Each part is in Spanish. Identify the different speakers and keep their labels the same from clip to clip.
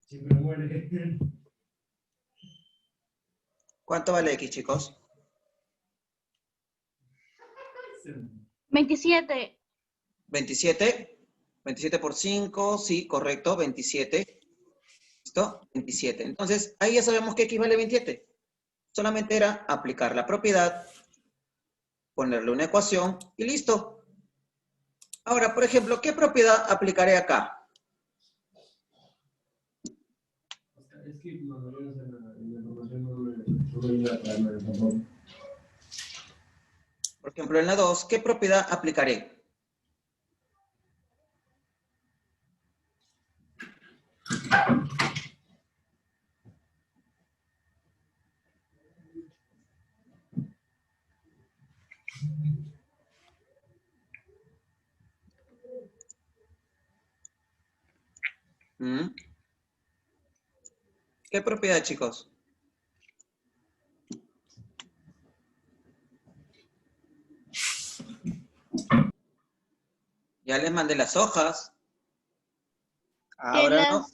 Speaker 1: Sí, pero muere.
Speaker 2: ¿Cuánto vale X, chicos?
Speaker 3: 27.
Speaker 2: 27. 27 por 5, sí, correcto, 27. ¿Listo? 27. Entonces, ahí ya sabemos que X vale 27. Solamente era aplicar la propiedad, ponerle una ecuación y listo. Ahora, por ejemplo, ¿qué propiedad aplicaré acá?
Speaker 1: Es que más o menos en la información no me iba a traer tampoco.
Speaker 2: Por ejemplo, en la 2, ¿qué propiedad aplicaré? ¿Mm? ¿Qué propiedad, chicos? Ya les mandé las hojas. Ahora no.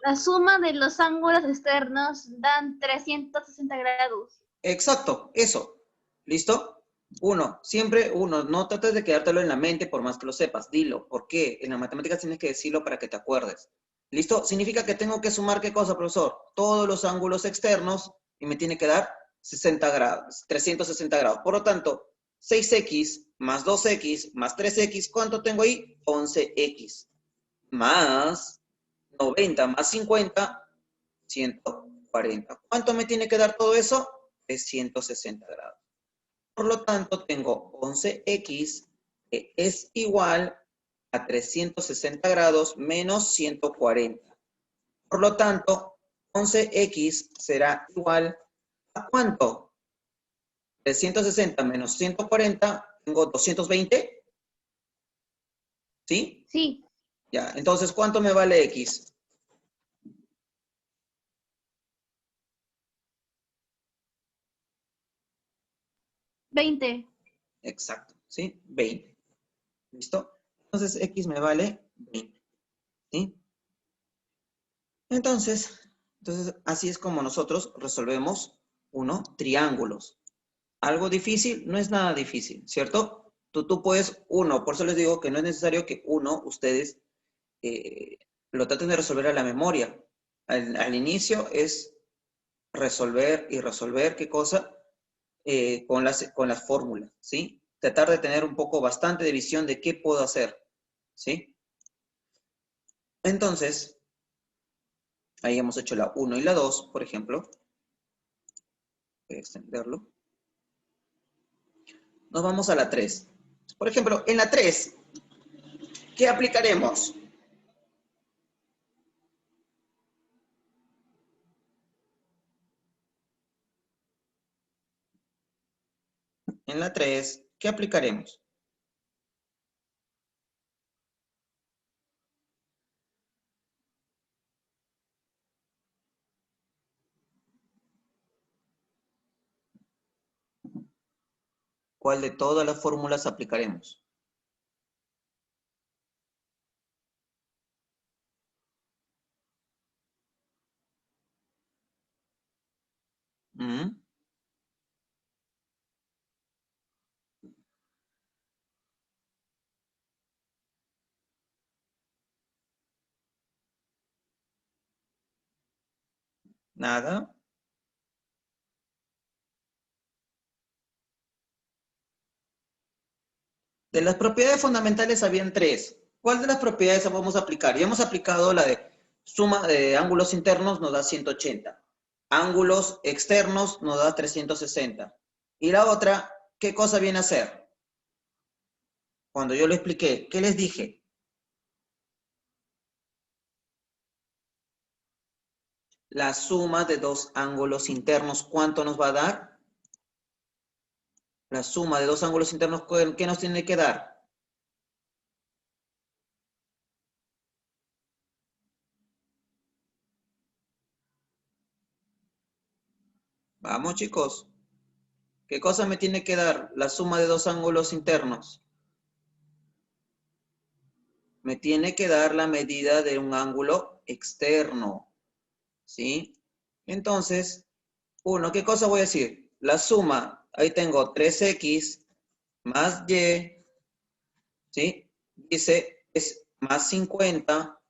Speaker 3: La suma de los ángulos externos dan 360 grados.
Speaker 2: Exacto, eso. ¿Listo? Uno, siempre uno. No trates de quedártelo en la mente por más que lo sepas. Dilo. ¿Por qué? En las matemáticas tienes que decirlo para que te acuerdes. ¿Listo? Significa que tengo que sumar, ¿qué cosa, profesor? Todos los ángulos externos y me tiene que dar 60 grados, 360 grados. Por lo tanto, 6x más 2x más 3x, ¿cuánto tengo ahí? 11x. Más 90 más 50, 140. ¿Cuánto me tiene que dar todo eso? 360 grados. Por lo tanto, tengo 11x que es igual a 360 grados menos 140. Por lo tanto, 11x será igual a ¿cuánto? 360 menos 140, tengo 220. ¿Sí?
Speaker 3: Sí.
Speaker 2: Ya, entonces, ¿cuánto me vale x?
Speaker 3: 20.
Speaker 2: Exacto, ¿sí? 20. ¿Listo? Entonces, x me vale 20. ¿Sí? Entonces, así es como nosotros resolvemos, triángulos. Algo difícil, no es nada difícil, ¿cierto? Tú puedes, por eso les digo que no es necesario que ustedes lo traten de resolver a la memoria. Al inicio es resolver y resolver, ¿qué cosa? Con las fórmulas, ¿sí? Tratar de tener un poco bastante de visión de qué puedo hacer, ¿sí? Entonces, ahí hemos hecho la 1 y la 2, por ejemplo. Voy a extenderlo. Nos vamos a la 3. Por ejemplo, en la 3, ¿qué aplicaremos? En la 3, ¿qué aplicaremos? ¿Cuál de todas las fórmulas aplicaremos? ¿Mm? Nada. De las propiedades fundamentales habían 3. ¿Cuál de las propiedades vamos a aplicar? Ya hemos aplicado la de suma de ángulos internos, nos da 180. Ángulos externos nos da 360. Y la otra, ¿qué cosa viene a ser? Cuando yo lo expliqué, ¿qué les dije? La suma de dos ángulos internos, ¿cuánto nos va a dar? La suma de dos ángulos internos, ¿qué nos tiene que dar? Vamos, chicos. ¿Qué cosa me tiene que dar la suma de dos ángulos internos? Me tiene que dar la medida de un ángulo externo. ¿Sí? Entonces, 1, ¿qué cosa voy a decir? La suma, ahí tengo 3x más y, ¿sí? Dice, es más 50.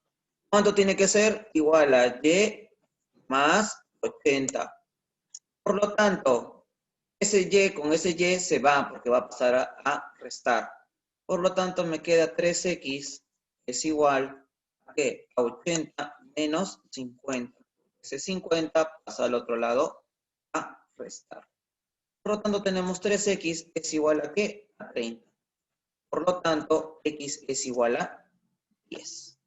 Speaker 2: ¿Cuánto tiene que ser? Igual a y más 80. Por lo tanto, ese y con ese y se va porque va a pasar a restar. Por lo tanto, me queda 3x es igual a, ¿qué? A 80 menos 50. Ese 50 pasa al otro lado a restar. Por lo tanto, tenemos 3x es igual a, ¿qué? A 30. Por lo tanto, x es igual a 10.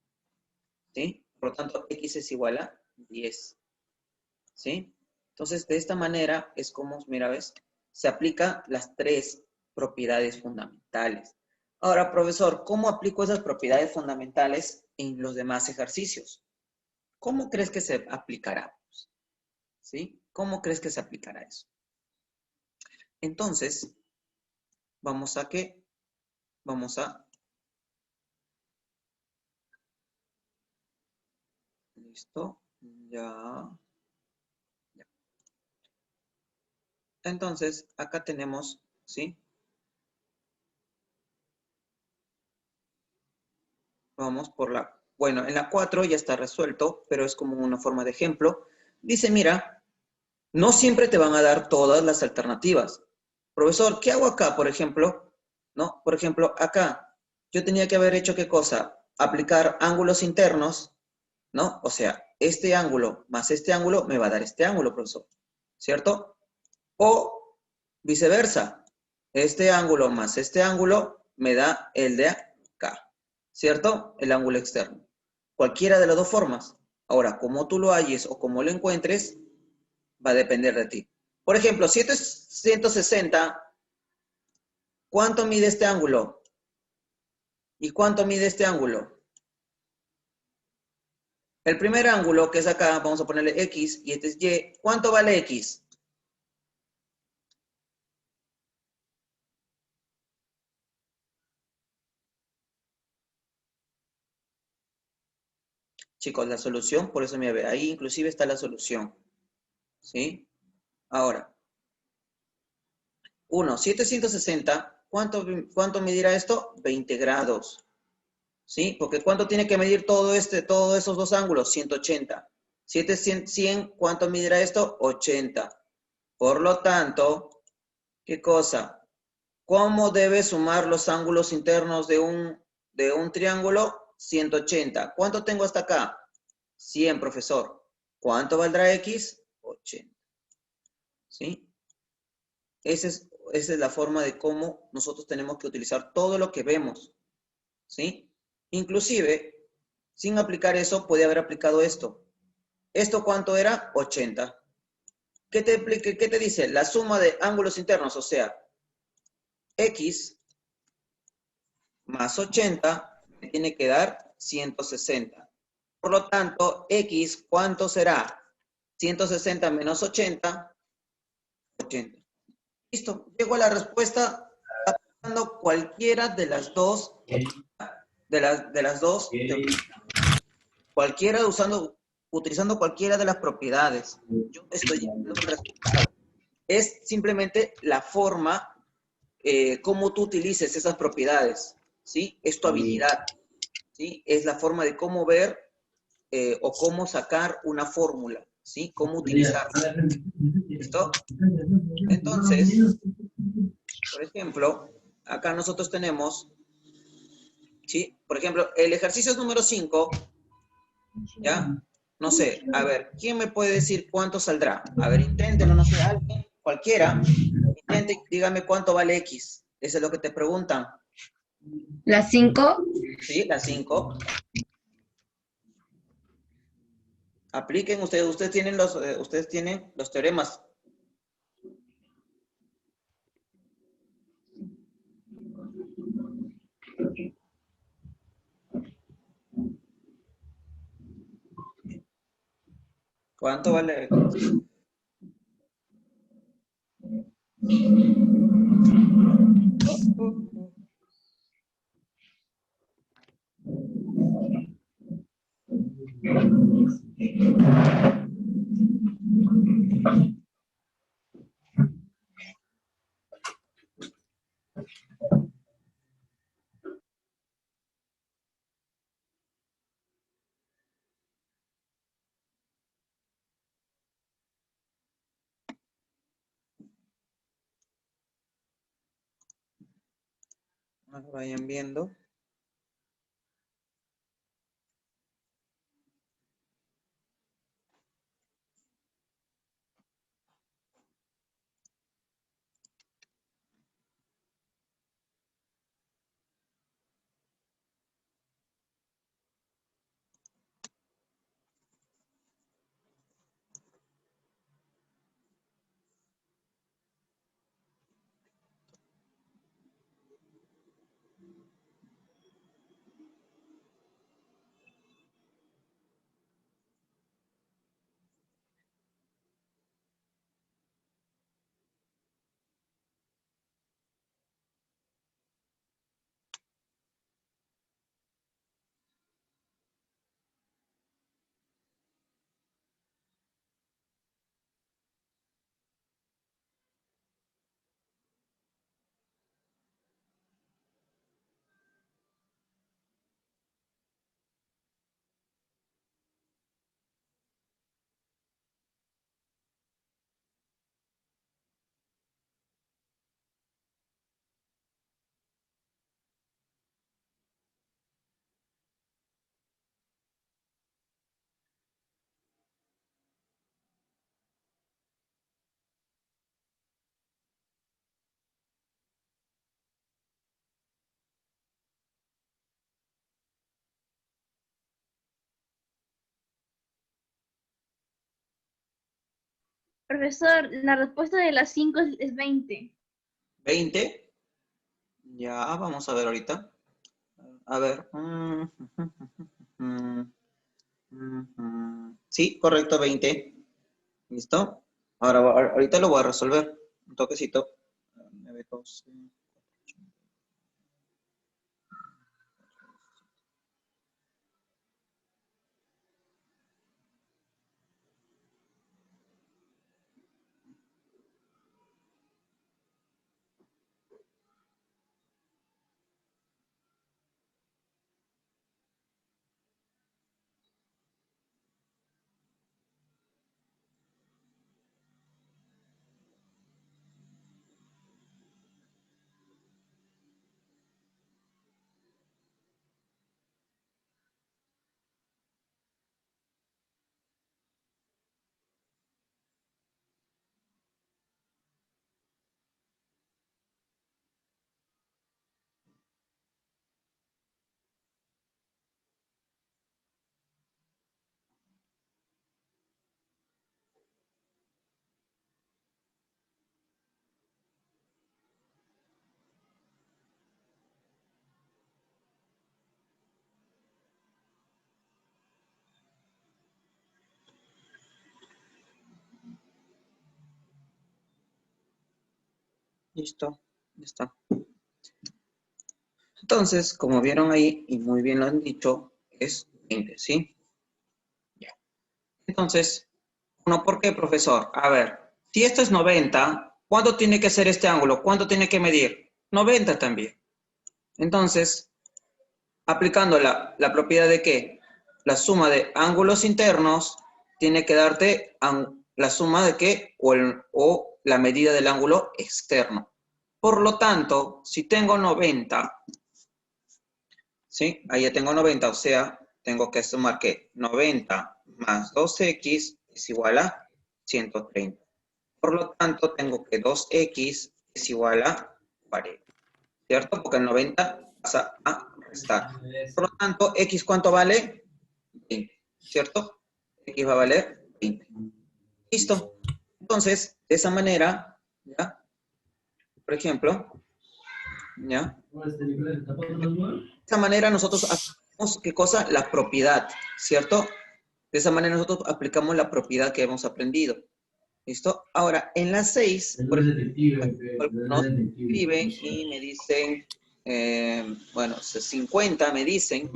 Speaker 2: ¿Sí? Por lo tanto, x es igual a 10. ¿Sí? Entonces, de esta manera es como, mira, ¿ves? Se aplican las 3 propiedades fundamentales. Ahora, profesor, ¿cómo aplico esas propiedades fundamentales en los demás ejercicios? ¿Cómo crees que se aplicará? ¿Sí? ¿Cómo crees que se aplicará eso? Entonces, vamos a ¿qué? Vamos a... Listo. Ya. Entonces, acá tenemos, ¿sí? Vamos por la... Bueno, en la 4 ya está resuelto, pero es como una forma de ejemplo. Dice, mira, no siempre te van a dar todas las alternativas. Profesor, ¿qué hago acá, por ejemplo? ¿No? Por ejemplo, acá, yo tenía que haber hecho, ¿qué cosa? Aplicar ángulos internos, ¿no? O sea, este ángulo más este ángulo me va a dar este ángulo, profesor. ¿Cierto? O viceversa. Este ángulo más este ángulo me da el de acá. ¿Cierto? El ángulo externo. Cualquiera de las dos formas. Ahora, como tú lo halles o como lo encuentres, va a depender de ti. Por ejemplo, si esto es 160, ¿cuánto mide este ángulo? ¿Y cuánto mide este ángulo? El primer ángulo, que es acá, vamos a ponerle X, y este es Y. ¿Cuánto vale X? Chicos, la solución, por eso me ve, ahí inclusive está la solución. ¿Sí? Ahora, 760, ¿cuánto medirá esto? 20 grados. ¿Sí? Porque ¿cuánto tiene que medir todos esos dos ángulos? 180. 100, ¿cuánto medirá esto? 80. Por lo tanto, ¿qué cosa? ¿Cómo debe sumar los ángulos internos de un triángulo? 180. ¿Cuánto tengo hasta acá? 100, profesor. ¿Cuánto valdrá X? 80. ¿Sí? Esa es la forma de cómo nosotros tenemos que utilizar todo lo que vemos. ¿Sí? Inclusive, sin aplicar eso, puede haber aplicado esto. ¿Esto cuánto era? 80. ¿Qué te dice? La suma de ángulos internos, o sea, X más 80 me tiene que dar 160. Por lo tanto, X, ¿cuánto será? 160 menos 80, 80. Listo, llego a la respuesta aplicando cualquiera de las dos, cualquiera utilizando cualquiera de las propiedades. Yo estoy llegando al resultado. Es simplemente la forma cómo tú utilices esas propiedades, ¿sí? Es tu habilidad, ¿sí? Es la forma de cómo ver o cómo sacar una fórmula, ¿sí? Cómo utilizarla. ¿Listo? Entonces, por ejemplo, acá nosotros tenemos, ¿sí? Por ejemplo, el ejercicio número 5, ¿ya? No sé, a ver, ¿quién me puede decir cuánto saldrá? A ver, inténtenlo, no sé, alguien, cualquiera, intente, dígame cuánto vale X. Eso es lo que te preguntan.
Speaker 4: ¿Las 5?
Speaker 2: Sí, la 5. Apliquen ustedes tienen los teoremas. ¿Cuánto vale? Vayan viendo.
Speaker 3: Profesor, la respuesta de las 5 es 20.
Speaker 2: 20. Ya, vamos a ver ahorita. A ver. Sí, correcto, 20. ¿Listo? Ahorita lo voy a resolver. Un toquecito. 9, 12. Listo. Ya está. Entonces, como vieron ahí, y muy bien lo han dicho, es 20, ¿sí? Ya. Entonces, ¿por qué, profesor? A ver, si esto es 90, ¿cuánto tiene que ser este ángulo? ¿Cuánto tiene que medir? 90 también. Entonces, aplicando la propiedad de que la suma de ángulos internos tiene que darte la suma de que o la medida del ángulo externo. Por lo tanto, si tengo 90, ¿sí? Ahí ya tengo 90, o sea, tengo que sumar que 90 más 2x es igual a 130. Por lo tanto, tengo que 2x es igual a 40, ¿cierto? Porque el 90 pasa a restar. Por lo tanto, x ¿cuánto vale? 20, ¿cierto? X va a valer 20. Listo. Entonces, de esa manera, ¿ya? Por ejemplo, ¿ya? De esa manera nosotros aplicamos, ¿qué cosa? La propiedad, ¿cierto? De esa manera nosotros aplicamos la propiedad que hemos aprendido. ¿Listo? Ahora, en las 6, por ejemplo, algunos escriben y me dicen, bueno, 50 me dicen.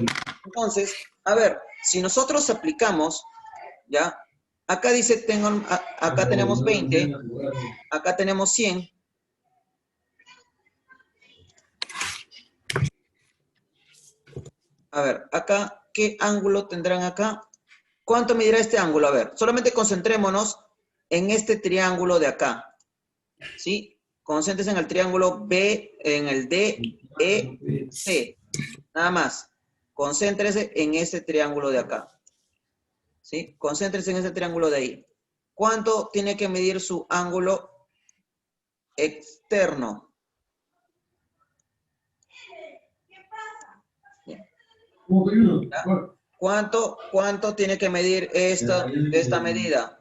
Speaker 2: Entonces, a ver, si nosotros aplicamos, ¿ya? Acá dice, acá tenemos 20, acá tenemos 100. A ver, acá, ¿qué ángulo tendrán acá? ¿Cuánto medirá este ángulo? A ver, solamente concentrémonos en este triángulo de acá, ¿sí? Concéntrese en el triángulo B, en el DEC. Nada más. Concéntrese en ese triángulo de acá. ¿Sí? Concéntrese en ese triángulo de ahí. ¿Cuánto tiene que medir su ángulo externo? ¿Ya? ¿Cuánto tiene que medir esta medida?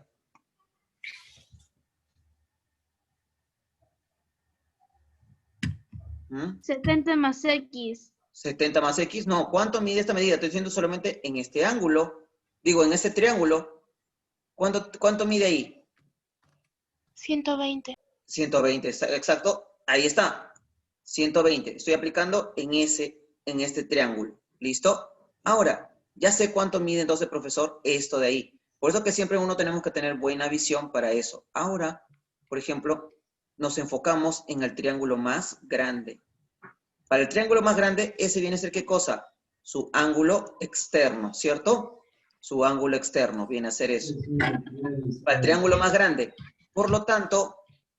Speaker 2: ¿Mm?
Speaker 3: 70 más X.
Speaker 2: 70 más X, no. ¿Cuánto mide esta medida? Estoy diciendo solamente en este ángulo. Digo, en este triángulo. ¿Cuánto mide ahí?
Speaker 5: 120.
Speaker 2: 120, exacto. Ahí está. 120. Estoy aplicando en este triángulo. ¿Listo? Ahora, ya sé cuánto mide entonces, profesor, esto de ahí. Por eso que siempre uno tenemos que tener buena visión para eso. Ahora, por ejemplo, nos enfocamos en el triángulo más grande. Para el triángulo más grande, ese viene a ser ¿qué cosa? Su ángulo externo, ¿cierto? Su ángulo externo viene a ser eso. Para el triángulo más grande. Por lo tanto,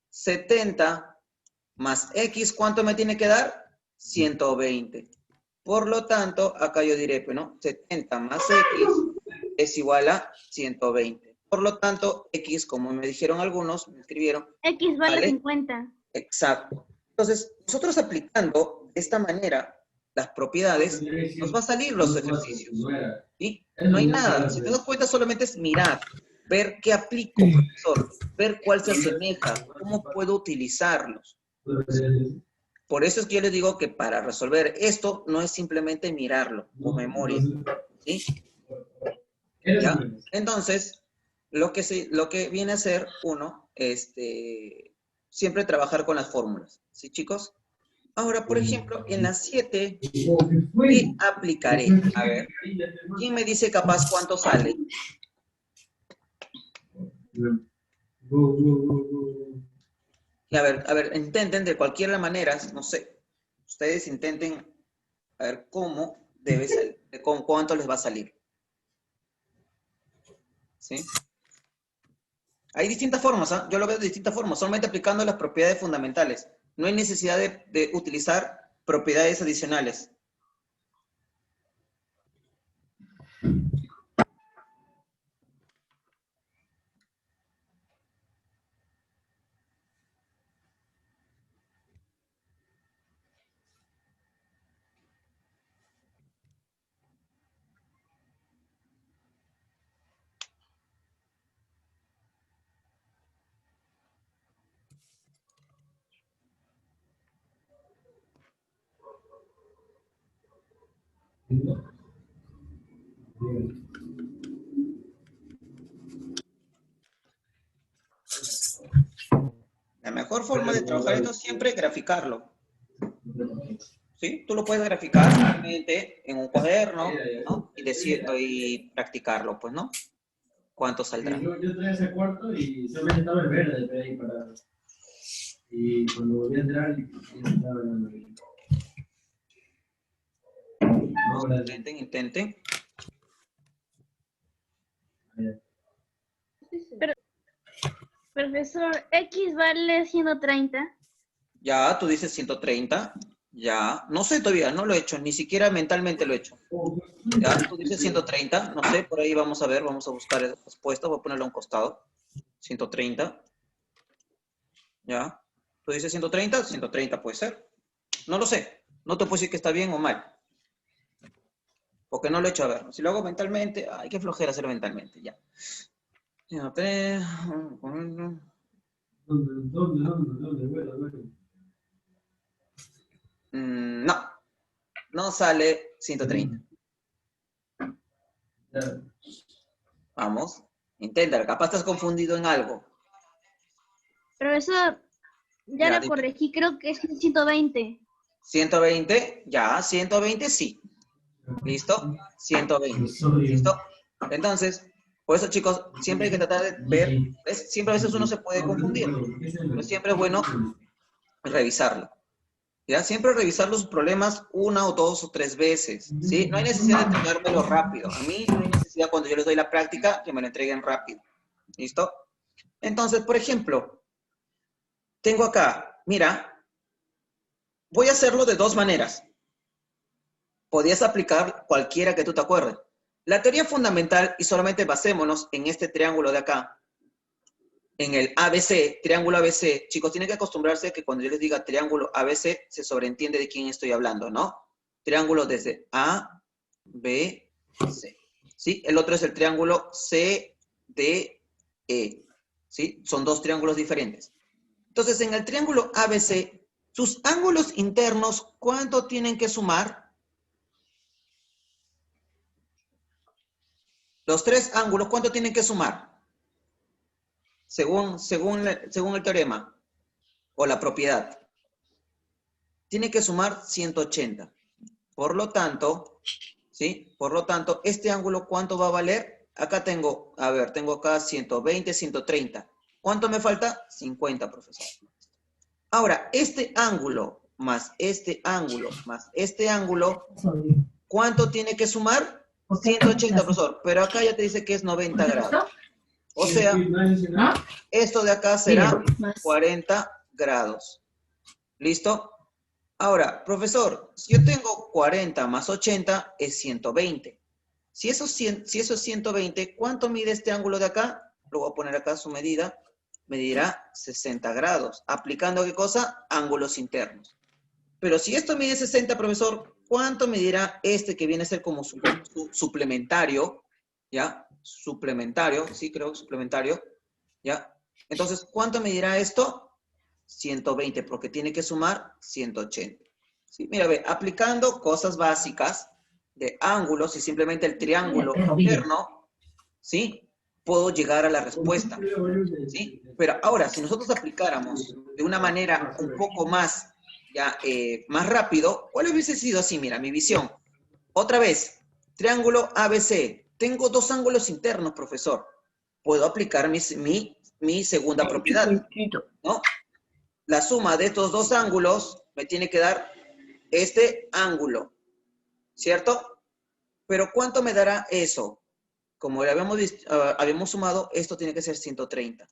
Speaker 2: 70 más X, ¿cuánto me tiene que dar? 120. Por lo tanto, acá yo diré, bueno, 70 más X es igual a 120. Por lo tanto, X, como me dijeron algunos, me escribieron.
Speaker 3: X vale
Speaker 2: ¿Vale?
Speaker 3: 50.
Speaker 2: Exacto. Entonces, nosotros aplicando de esta manera las propiedades, nos va a salir los ejercicios. ¿Sí? No hay nada. Si te das cuenta, solamente es mirar, ver qué aplico, profesor, ver cuál se asemeja, cómo puedo utilizarlos. Por eso es que yo les digo que para resolver esto no es simplemente mirarlo o memoria. ¿Sí? ¿Ya? Entonces, lo que viene a ser uno, siempre trabajar con las fórmulas. ¿Sí, chicos? Ahora, por ejemplo, en las 7, ¿qué aplicaré? A ver, ¿quién me dice capaz cuánto sale? Y a ver, intenten de cualquier manera, no sé, ustedes intenten a ver cómo debe salir, con cuánto les va a salir. ¿Sí? Hay distintas formas, ¿eh? Yo lo veo de distintas formas, solamente aplicando las propiedades fundamentales. No hay necesidad de utilizar propiedades adicionales. La mejor forma de trabajar esto es siempre graficarlo. ¿Sí? Tú lo puedes graficar realmente en un cuaderno, ¿no? Y practicarlo, pues, ¿no? ¿Cuánto saldrá?
Speaker 1: Yo estoy en ese cuarto y solamente estaba el verde de ahí para... Y cuando volví a entrar, estaba el...
Speaker 2: Intenten.
Speaker 3: Profesor, X vale 130.
Speaker 2: Ya, tú dices 130. Ya, no sé todavía, no lo he hecho, ni siquiera mentalmente lo he hecho. Ya, tú dices 130, no sé, por ahí vamos a ver, vamos a buscar la respuesta, voy a ponerlo a un costado. 130. Ya, tú dices 130, 130 puede ser. No lo sé, no te puedo decir que está bien o mal. Porque no lo he hecho a ver. Si lo hago mentalmente, hay que flojera hacerlo mentalmente, ya. 103.
Speaker 1: ¿Dónde?
Speaker 2: No sale 130. Vamos, inténtalo, capaz estás confundido en algo.
Speaker 3: Profesor, ya
Speaker 2: Ya,
Speaker 3: lo
Speaker 2: dime.
Speaker 3: corregí, creo que es 120.
Speaker 2: 120, ya, 120 sí. ¿Listo? 120. ¿Listo? Entonces, por eso, chicos, siempre hay que tratar de ver, ¿ves? Siempre a veces uno se puede confundir, pero siempre es bueno revisarlo. ¿Ya? Siempre revisar los problemas 1 o 2 o 3 veces, ¿sí? No hay necesidad de entregármelo rápido. A mí no hay necesidad cuando yo les doy la práctica que me lo entreguen rápido. ¿Listo? Entonces, por ejemplo, tengo acá mira, voy a hacerlo de dos maneras. Podías aplicar cualquiera que tú te acuerdes. La teoría fundamental, y solamente basémonos en este triángulo de acá, en el ABC, triángulo ABC, chicos, tienen que acostumbrarse que cuando yo les diga triángulo ABC, se sobreentiende de quién estoy hablando, ¿no? Triángulo desde A, B, C. ¿Sí? El otro es el triángulo C, D, E. ¿Sí? Son dos triángulos diferentes. Entonces, en el triángulo ABC, sus ángulos internos, ¿cuánto tienen que sumar? Los tres ángulos, ¿cuánto tienen que sumar? Según el teorema o la propiedad. Tiene que sumar 180. Por lo tanto, ¿sí? Por lo tanto, este ángulo, ¿cuánto va a valer? Acá tengo, a ver, tengo acá 120, 130. ¿Cuánto me falta? 50, profesor. Ahora, este ángulo más este ángulo más este ángulo, ¿cuánto tiene que sumar? 180, profesor. Pero acá ya te dice que es 90 grados. O sea, esto de acá será 40 grados. ¿Listo? Ahora, profesor, si yo tengo 40 más 80 es 120. Si eso es 120, ¿cuánto mide este ángulo de acá? Lo voy a poner acá su medida. Medirá 60 grados. ¿Aplicando qué cosa? Ángulos internos. Pero si esto mide 60, profesor, ¿cuánto medirá este que viene a ser como su suplementario? ¿Ya? Suplementario, sí, creo, suplementario. ¿Ya? Entonces, ¿cuánto medirá esto? 120, porque tiene que sumar 180. ¿Sí? Mira, ve, aplicando cosas básicas de ángulos y simplemente el triángulo interno, ¿sí? Puedo llegar a la respuesta, ¿sí? Pero ahora, si nosotros aplicáramos de una manera un poco más, ya, más rápido, ¿cuál hubiese sido así? Mira, mi visión. Otra vez, triángulo ABC. Tengo dos ángulos internos, profesor. Puedo aplicar mi segunda propiedad, ¿no? La suma de estos dos ángulos me tiene que dar este ángulo, ¿cierto? Pero ¿cuánto me dará eso? Como habíamos sumado, esto tiene que ser 130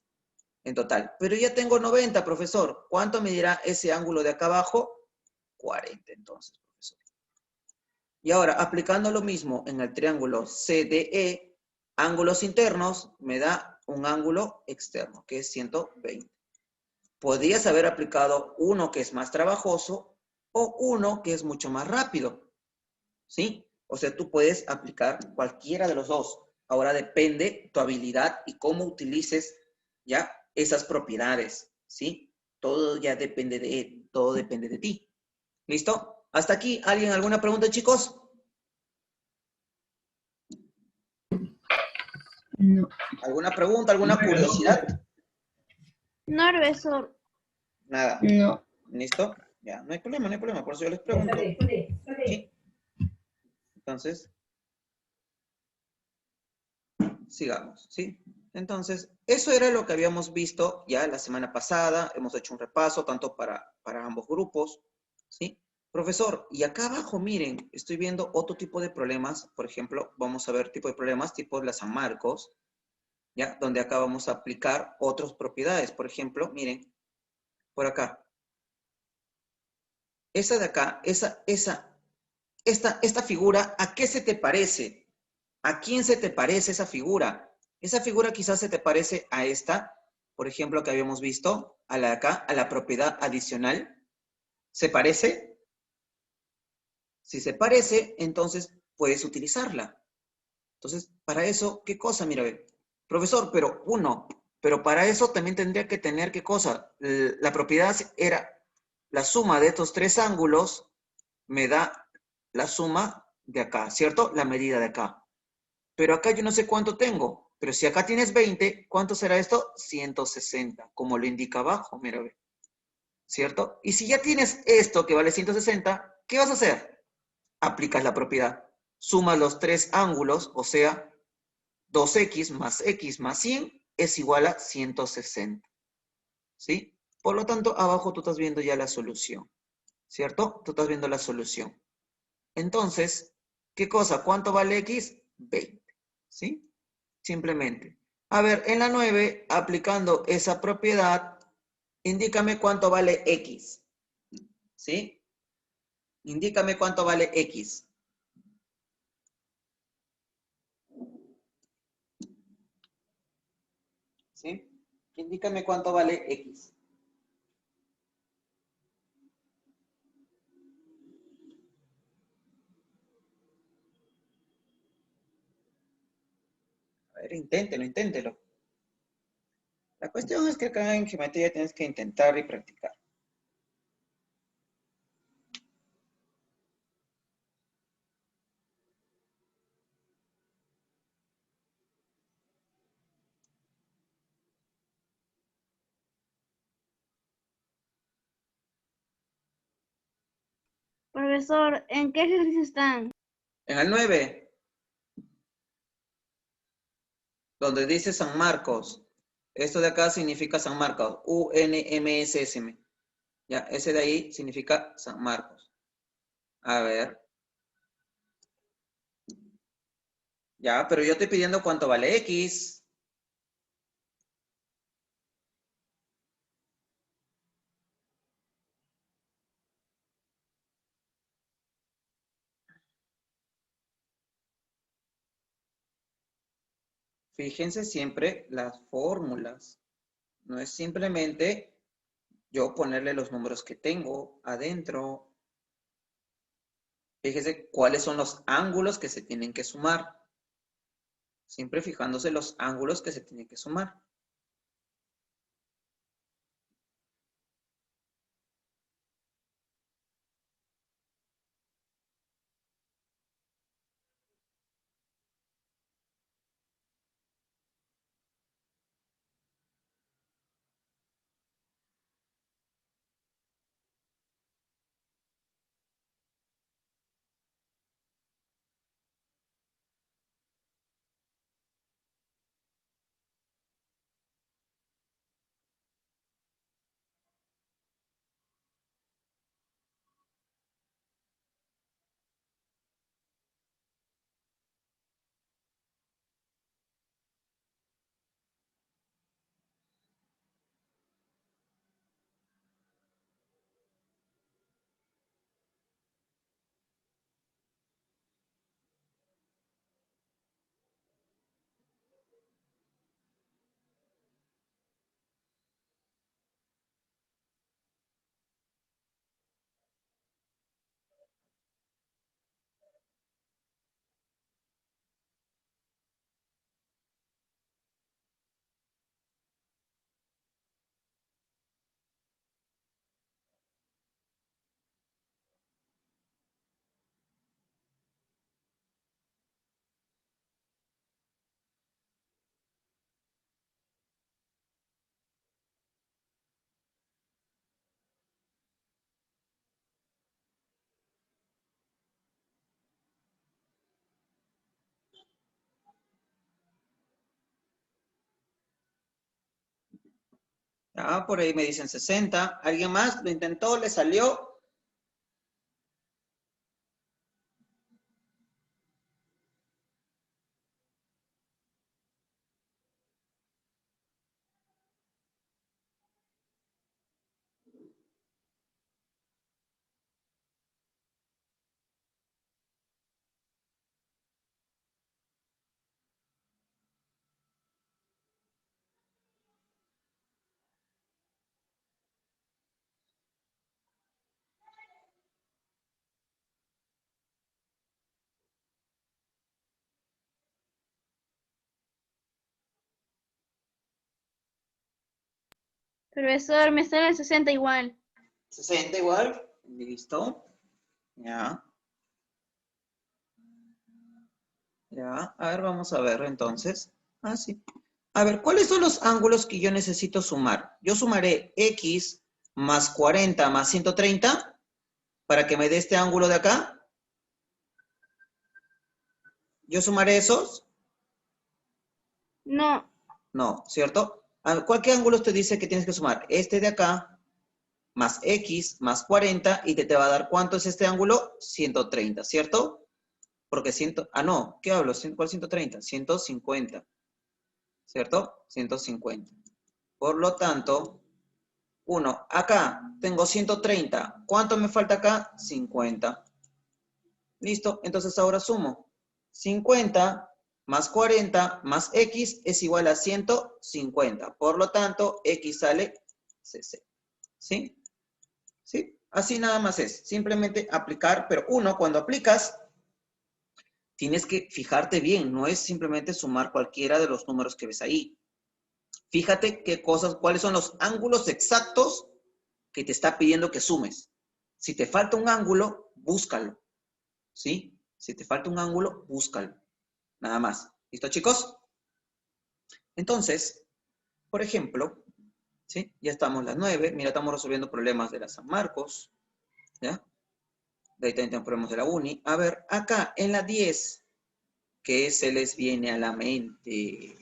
Speaker 2: en total. Pero ya tengo 90, profesor. ¿Cuánto me dirá ese ángulo de acá abajo? 40, entonces, profesor. Y ahora, aplicando lo mismo en el triángulo CDE, ángulos internos, me da un ángulo externo, que es 120. Podrías haber aplicado uno que es más trabajoso o uno que es mucho más rápido, ¿sí? O sea, tú puedes aplicar cualquiera de los dos. Ahora depende tu habilidad y cómo utilices ya esas propiedades, ¿sí? Todo depende de ti. ¿Listo? ¿Hasta aquí? ¿Alguien alguna pregunta, chicos?
Speaker 4: No.
Speaker 2: ¿Alguna pregunta, alguna curiosidad?
Speaker 3: No, profesor.
Speaker 2: Nada.
Speaker 4: No.
Speaker 2: ¿Listo? Ya, no hay problema, por eso yo les pregunto. ¿Sí? Entonces, sigamos, ¿sí? Entonces, eso era lo que habíamos visto ya la semana pasada. Hemos hecho un repaso tanto para ambos grupos, ¿sí? Profesor, y acá abajo, miren, estoy viendo otro tipo de problemas. Por ejemplo, vamos a ver tipo de problemas tipo la San Marcos, ¿ya? Donde acá vamos a aplicar otras propiedades. Por ejemplo, miren, por acá. Esa de acá, esta figura, ¿a qué se te parece? ¿A quién se te parece esa figura? Esa figura quizás se te parece a esta, por ejemplo, que habíamos visto, a la de acá, a la propiedad adicional. ¿Se parece? Si se parece, entonces puedes utilizarla. Entonces, para eso, ¿qué cosa? Mira, ve. Profesor, pero para eso también tendría que tener, ¿qué cosa? La propiedad era la suma de estos tres ángulos me da la suma de acá, ¿cierto? La medida de acá. Pero acá yo no sé cuánto tengo. Pero si acá tienes 20, ¿cuánto será esto? 160, como lo indica abajo, mira, ve. ¿Cierto? Y si ya tienes esto que vale 160, ¿qué vas a hacer? Aplicas la propiedad. Sumas los tres ángulos, o sea, 2x más 100 es igual a 160. ¿Sí? Por lo tanto, abajo tú estás viendo ya la solución. ¿Cierto? Tú estás viendo la solución. Entonces, ¿qué cosa? ¿Cuánto vale x? 20. ¿Sí? Simplemente. A ver, en la 9, aplicando esa propiedad, Indícame cuánto vale X. ¿Sí? Indícame cuánto vale X. ¿Sí? Indícame cuánto vale X. A ver, inténtelo, inténtelo. La cuestión es que acá en geometría tienes que intentar y practicar.
Speaker 3: Profesor, ¿en qué ejercicio están?
Speaker 2: En el 9, donde dice San Marcos. Esto de acá significa San Marcos. UNMSSM. Ya, ese de ahí significa San Marcos. A ver. Ya, pero yo estoy pidiendo cuánto vale X. Fíjense siempre las fórmulas. No es simplemente yo ponerle los números que tengo adentro. Fíjese cuáles son los ángulos que se tienen que sumar. Siempre fijándose los ángulos que se tienen que sumar. Ya, por ahí me dicen 60. ¿Alguien más lo intentó? ¿Le salió?
Speaker 3: Profesor, me sale 60 igual.
Speaker 2: 60 igual. Listo. Ya. Ya. A ver, vamos a ver entonces. Ah, sí. A ver, ¿cuáles son los ángulos que yo necesito sumar? Yo sumaré X más 40 más 130 para que me dé este ángulo de acá. ¿Yo sumaré esos?
Speaker 3: No,
Speaker 2: No, ¿cierto? ¿Cuál qué ángulos te dice que tienes que sumar? Este de acá, más X, más 40, y te va a dar, ¿cuánto es este ángulo? 130, ¿cierto? Porque no, ¿qué hablo? ¿Cuál 130? 150, ¿cierto? 150. Por lo tanto, 1. Acá tengo 130. ¿Cuánto me falta acá? 50. ¿Listo? Entonces ahora sumo. 50 más 40 más x es igual a 150. Por lo tanto, x sale 60. ¿Sí? ¿Sí? Así nada más es. Simplemente aplicar, pero uno, cuando aplicas, tienes que fijarte bien. No es simplemente sumar cualquiera de los números que ves ahí. Fíjate qué cosas, cuáles son los ángulos exactos que te está pidiendo que sumes. Si te falta un ángulo, búscalo. ¿Sí? Si te falta un ángulo, búscalo. Nada más. ¿Listo, chicos? Entonces, por ejemplo, ¿sí? Ya estamos las 9. Mira, estamos resolviendo problemas de la San Marcos. ¿Ya? De ahí también tenemos problemas de la Uni. A ver, acá en la 10, ¿qué se les viene a la mente?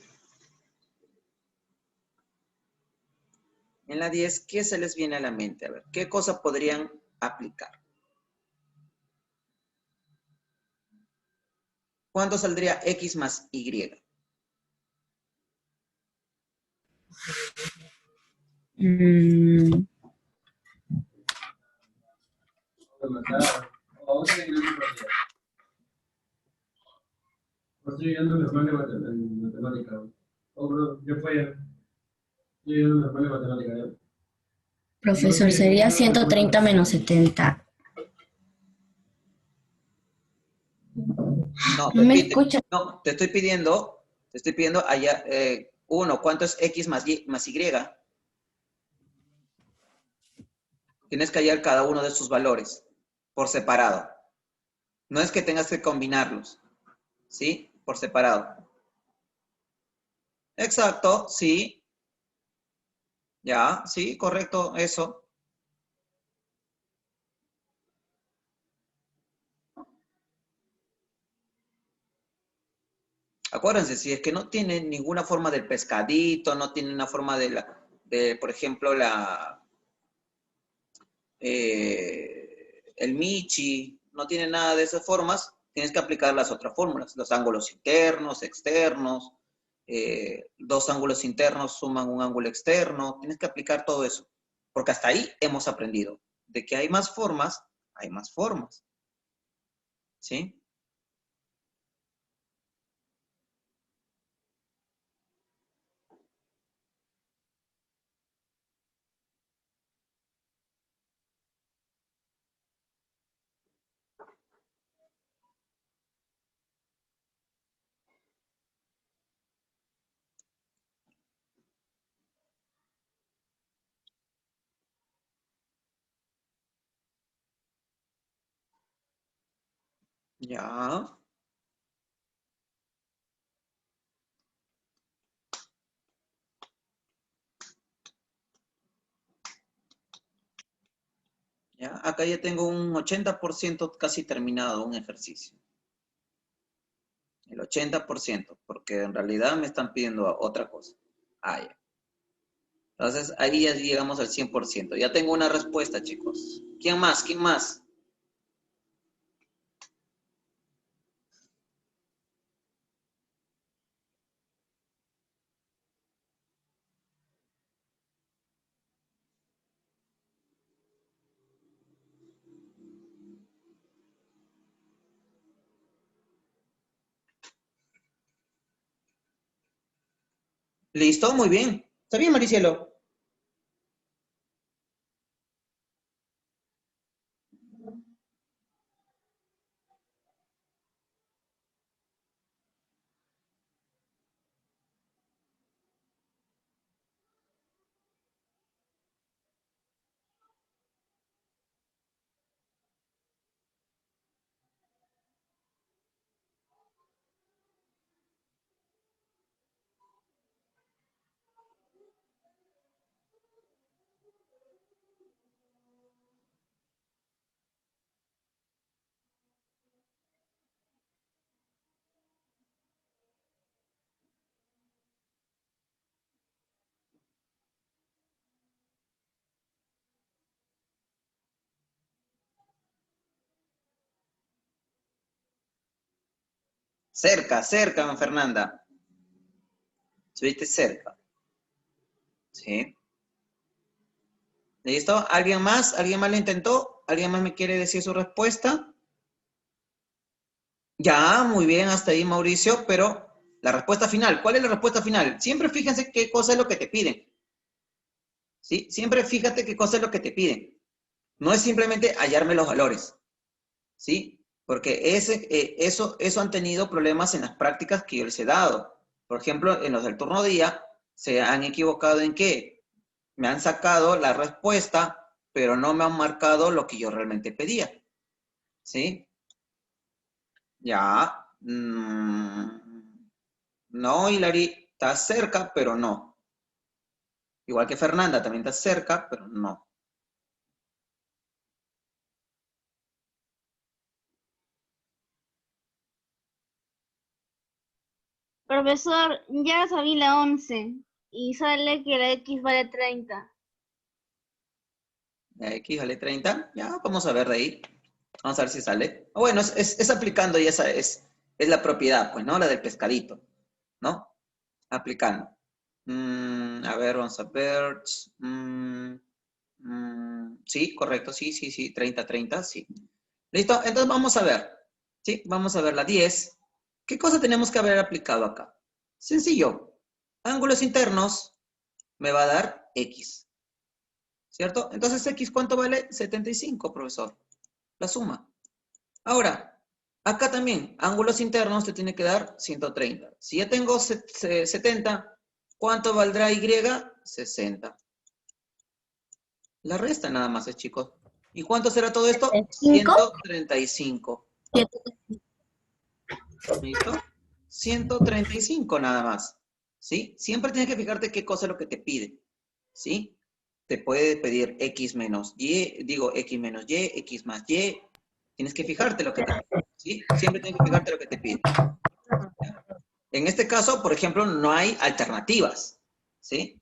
Speaker 2: En la 10, ¿qué se les viene a la mente? A ver, ¿qué cosa podrían aplicar? ¿Cuánto saldría x más y?
Speaker 4: Mm,
Speaker 1: Ahora que no se estoy ayudando a mi hermano en matemática. Oh, bro, yo fui estoy ayudando a mi hermano en matemática, ¿ya?
Speaker 4: profesor, sería 130 menos 70.
Speaker 2: No,
Speaker 4: ¿No me escucha?
Speaker 2: no, te estoy pidiendo allá, uno, ¿cuánto es x más y? Tienes que hallar cada uno de sus valores por separado. No es que tengas que combinarlos, ¿sí? Por separado. Exacto, sí. Ya, sí, correcto, eso. Acuérdense, si es que no tiene ninguna forma del pescadito, no tiene una forma por ejemplo, el Michi, no tiene nada de esas formas, tienes que aplicar las otras fórmulas, los ángulos internos, externos, dos ángulos internos suman un ángulo externo, tienes que aplicar todo eso, porque hasta ahí hemos aprendido, de que hay más formas, ¿sí? Ya, ya, acá ya tengo un 80% casi terminado un ejercicio. El 80%, porque en realidad me están pidiendo otra cosa. Ah, ya. Entonces, ahí ya llegamos al 100%. Ya tengo una respuesta, chicos. ¿Quién más? ¿Quién más? ¿Listo? Muy bien. ¿Está bien, Maricielo? Cerca, cerca, don Fernanda. Estuviste cerca. ¿Sí? ¿Listo? ¿Alguien más? ¿Alguien más lo intentó? ¿Alguien más me quiere decir su respuesta? Ya, muy bien, hasta ahí, Mauricio, pero la respuesta final, ¿cuál es la respuesta final? Siempre fíjense qué cosa es lo que te piden. ¿Sí? Siempre fíjate qué cosa es lo que te piden. No es simplemente hallarme los valores. ¿Sí? Porque eso han tenido problemas en las prácticas que yo les he dado. Por ejemplo, en los del turno día, se han equivocado en que me han sacado la respuesta, pero no me han marcado lo que yo realmente pedía. ¿Sí? Ya. No, Hilary, está cerca, pero no. Igual que Fernanda, también está cerca, pero no.
Speaker 3: Profesor, ya sabí la 11 y sale que la X vale 30.
Speaker 2: X vale 30. Ya, vamos a ver de ahí. Vamos a ver si sale. Bueno, es aplicando y esa es la propiedad, pues, ¿no? La del pescadito, ¿no? Aplicando. A ver, vamos a ver. Sí, correcto, sí. 30, 30, sí. ¿Listo? Entonces vamos a ver. ¿Sí? Vamos a ver la 10. ¿Qué cosa tenemos que haber aplicado acá? Sencillo. Ángulos internos me va a dar X. ¿Cierto? Entonces, X, ¿cuánto vale? 75, profesor. La suma. Ahora, acá también, ángulos internos te tiene que dar 130. Si ya tengo 70, ¿cuánto valdrá Y? 60. La resta nada más, chicos. ¿Y cuánto será todo esto?
Speaker 4: 5.
Speaker 2: 135. ¿Listo? 135 nada más. ¿Sí? Siempre tienes que fijarte qué cosa es lo que te pide. ¿Sí? Te puede pedir X menos Y, digo X menos Y, X más Y. Tienes que fijarte lo que te pide. ¿Sí? Siempre tienes que fijarte lo que te pide. ¿Ya? En este caso, por ejemplo, no hay alternativas. ¿Sí?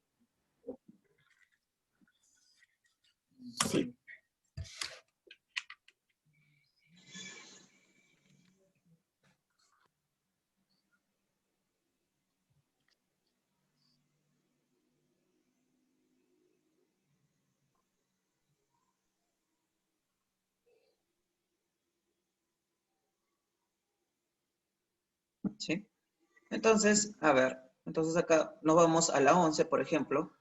Speaker 4: Sí.
Speaker 2: ¿Sí? Entonces, a ver, entonces acá nos vamos a la 11, por ejemplo.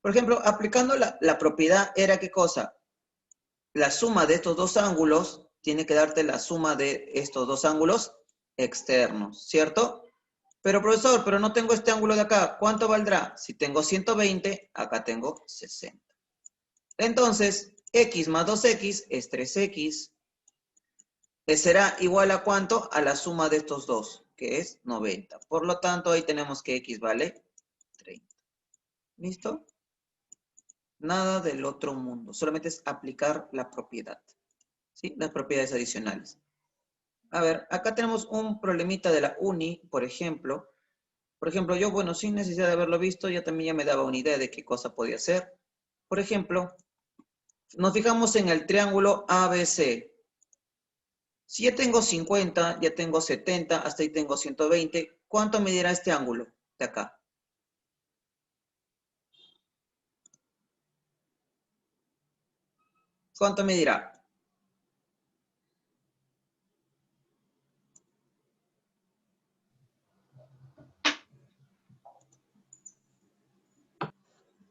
Speaker 2: Por ejemplo, aplicando la propiedad, ¿era qué cosa? La suma de estos dos ángulos tiene que darte la suma de estos dos ángulos externos, ¿cierto? Pero profesor, pero no tengo este ángulo de acá. ¿Cuánto valdrá? Si tengo 120, acá tengo 60. Entonces, x más 2x es 3x. Será igual a ¿cuánto? A la suma de estos dos, que es 90. Por lo tanto, ahí tenemos que x vale 30. ¿Listo? Nada del otro mundo. Solamente es aplicar la propiedad. ¿Sí? Las propiedades adicionales. A ver, acá tenemos un problemita de la uni, por ejemplo. Por ejemplo, yo, bueno, sin necesidad de haberlo visto, ya también ya me daba una idea de qué cosa podía ser. Por ejemplo, nos fijamos en el triángulo ABC. Si ya tengo 50, ya tengo 70, hasta ahí tengo 120, ¿cuánto medirá este ángulo de acá? ¿Cuánto medirá?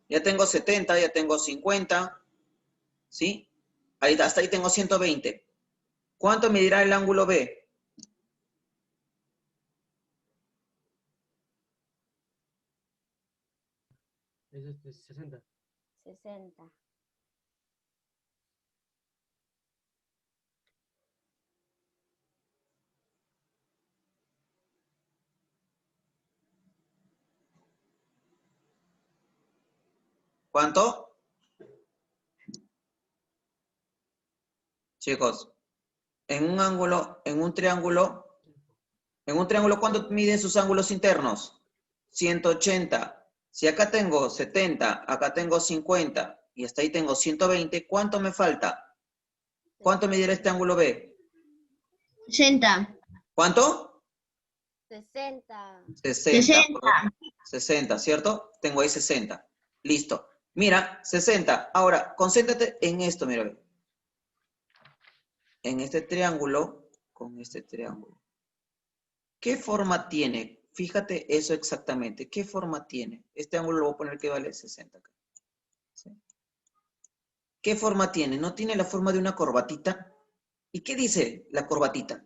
Speaker 2: Ya tengo 70, ya tengo 50, ¿sí? Hasta ahí tengo 120. ¿Cuánto medirá el ángulo B?
Speaker 1: Es 60.
Speaker 4: 60.
Speaker 2: ¿Cuánto? Chicos, en un ángulo, en un triángulo, ¿cuánto miden sus ángulos internos? 180. Si acá tengo 70, acá tengo 50 y hasta ahí tengo 120, ¿cuánto me falta? ¿Cuánto medirá este ángulo B?
Speaker 3: 80.
Speaker 2: ¿Cuánto?
Speaker 4: 60.
Speaker 2: 60. 60, ¿cierto? Tengo ahí 60. Listo. Mira, 60. Ahora, concéntrate en esto, mira. Ve. En este triángulo, con este triángulo. ¿Qué forma tiene? Fíjate eso exactamente. ¿Qué forma tiene? Este ángulo lo voy a poner que vale 60 acá. ¿Sí? ¿Qué forma tiene? ¿No tiene la forma de una corbatita? ¿Y qué dice la corbatita?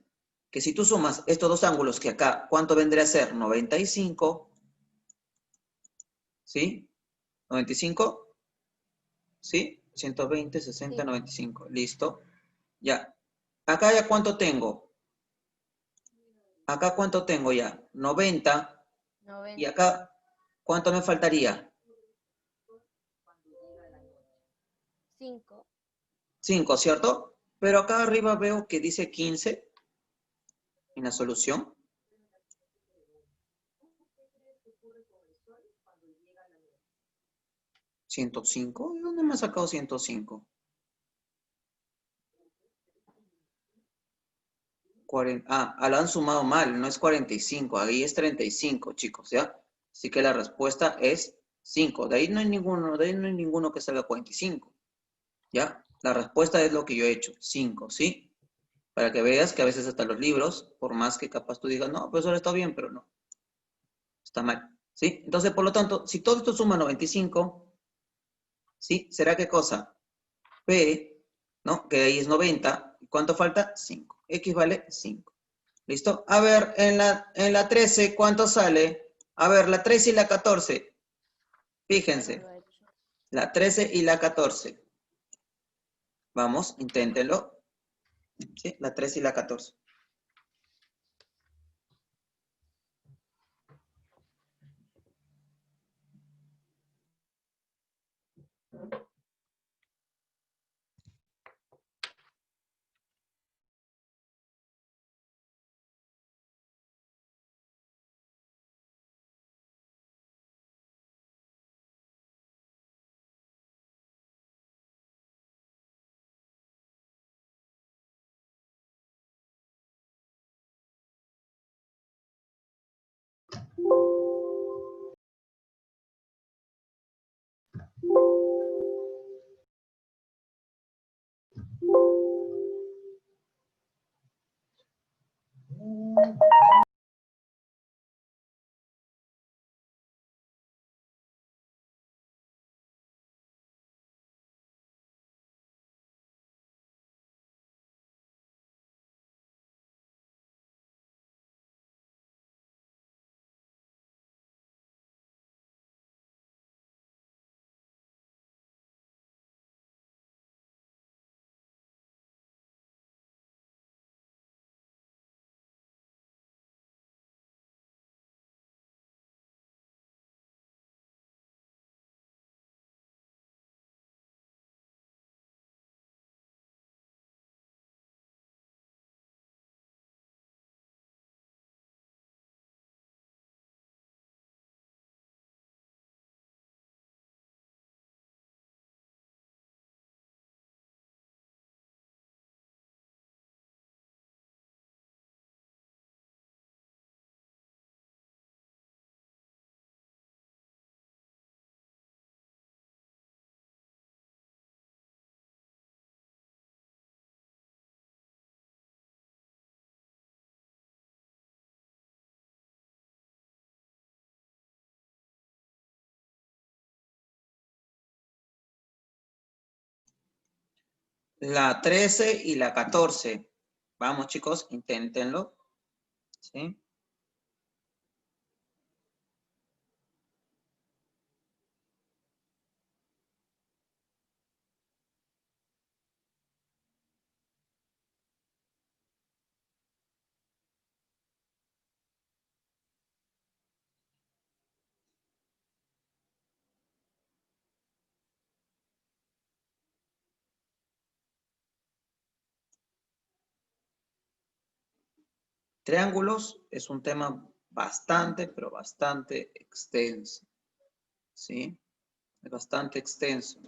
Speaker 2: Que si tú sumas estos dos ángulos que acá, ¿cuánto vendría a ser? 95. ¿Sí? 95. ¿Sí? 120, 60,
Speaker 4: Sí.
Speaker 2: 95. Listo. Ya. Acá ya ¿cuánto tengo? Acá ¿cuánto tengo ya? 90. Y
Speaker 4: 90.
Speaker 2: acá, ¿cuánto me faltaría?
Speaker 4: 5.
Speaker 2: 5, ¿cierto? Pero acá arriba veo que dice 15 en la solución. 105. ¿De dónde me ha sacado 105? 40. Ah, lo han sumado mal, no es 45, ahí es 35, chicos, ¿ya? Así que la respuesta es 5. De ahí no hay ninguno que salga 45, ¿ya? La respuesta es lo que yo he hecho, 5, ¿sí? Para que veas que a veces hasta los libros, por más que capaz tú digas, no, profesor, está bien, pero no. Está mal, ¿sí? Entonces, por lo tanto, si todo esto suma 95, ¿sí? ¿Será qué cosa? P, ¿no? Que ahí es 90. ¿Cuánto falta? 5. X vale 5. ¿Listo? A ver, en la 13, ¿cuánto sale? A ver, la 13 y la 14. Fíjense,
Speaker 4: No lo he hecho.
Speaker 2: la 13 y la 14. Vamos, inténtenlo. ¿Sí? La 13 y la 14. La 13 y la 14. Vamos, chicos, inténtenlo. ¿Sí? Triángulos es un tema bastante, pero bastante extenso. ¿Sí? Es bastante extenso.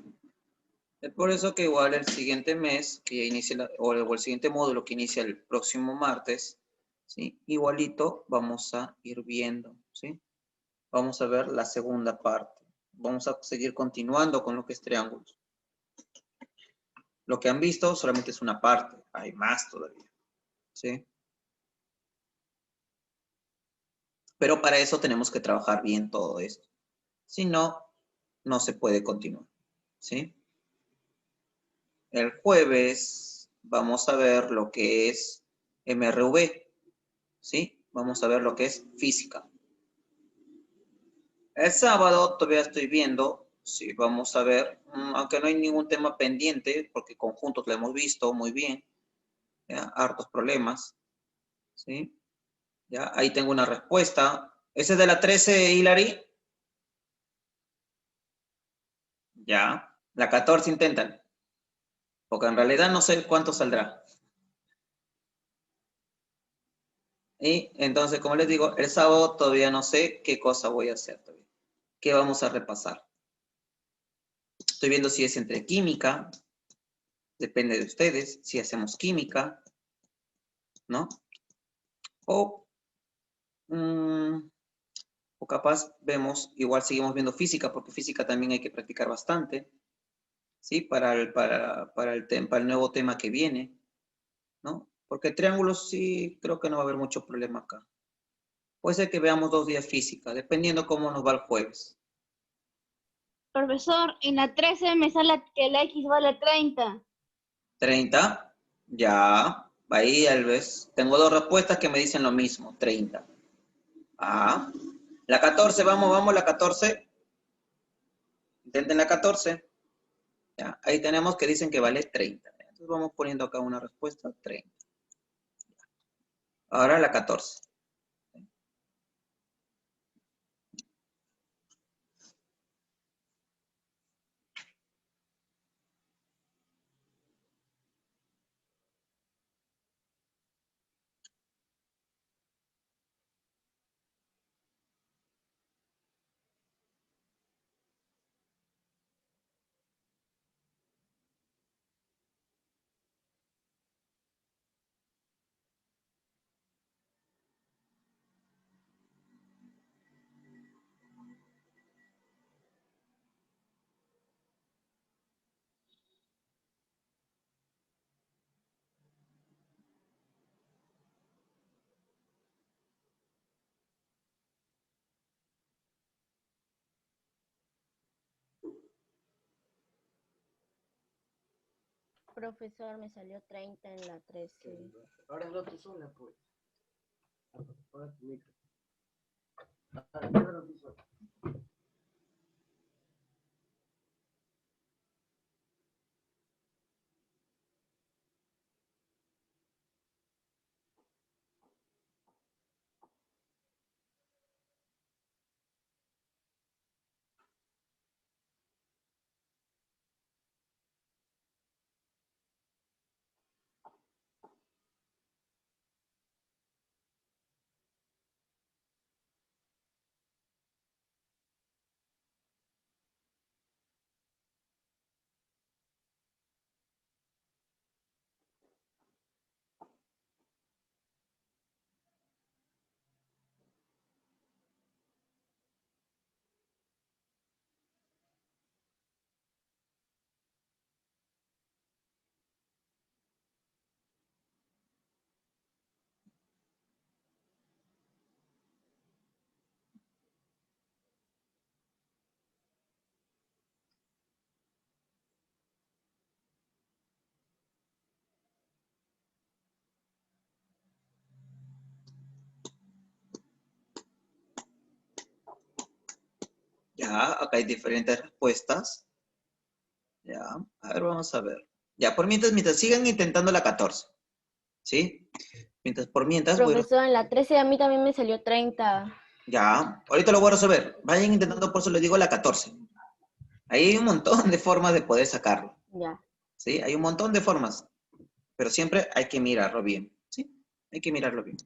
Speaker 2: Es por eso que igual el siguiente mes, que ya inicia, o el siguiente módulo que inicia el próximo martes, ¿sí? Igualito vamos a ir viendo, ¿sí? Vamos a ver la segunda parte, Vamos a seguir continuando con lo que es triángulos. Lo que han visto solamente es una parte. Hay más todavía. ¿Sí? Pero para eso tenemos que trabajar bien todo esto. Si no, no se puede continuar. ¿Sí? El jueves vamos a ver lo que es MRV. ¿Sí? Vamos a ver lo que es física. El sábado todavía estoy viendo, sí, vamos a ver, aunque no hay ningún tema pendiente, porque conjuntos lo hemos visto muy bien, ¿ya? Hartos problemas, ¿sí? Ya, ahí tengo una respuesta. ¿Ese es de la 13, Hilary? Ya. La 14 intentan, porque en realidad no sé cuánto saldrá. Y entonces, como les digo, el sábado todavía no sé qué cosa voy a hacer todavía. ¿Qué vamos a repasar? Estoy viendo si es entre química, depende de ustedes, si hacemos química, ¿no? O, o capaz vemos, igual seguimos viendo física, porque física también hay que practicar bastante, ¿sí? Para el nuevo tema que viene, ¿no? Porque triángulos sí creo que no va a haber mucho problema acá. Puede ser que veamos 2 días física, dependiendo cómo nos va el jueves.
Speaker 3: Profesor, en la 13 me sale que la X vale 30.
Speaker 2: 30, ya, ahí tal vez. Tengo 2 respuestas que me dicen lo mismo, 30. Ah, la 14, vamos, la 14. Intenten la 14. Ya, ahí tenemos que dicen que vale 30. Entonces vamos poniendo acá una respuesta, 30. Ahora la 14.
Speaker 4: Profesor, me salió 30 en la 13.
Speaker 1: Ahora es tú sola, pues. Ahora tu micro. Ahora tú sola.
Speaker 2: Ya, acá hay diferentes respuestas. Ya, a ver, vamos a ver. Ya, por mientras sigan intentando la 14. ¿Sí? Por mientras voy a...
Speaker 4: Profesor, en la 13 a mí también me salió 30.
Speaker 2: Ya, ahorita lo voy a resolver. Vayan intentando, por eso les digo la 14. Ahí hay un montón de formas de poder sacarlo.
Speaker 4: Ya.
Speaker 2: ¿Sí? Hay un montón de formas. Pero siempre hay que mirarlo bien. ¿Sí? Hay que mirarlo bien.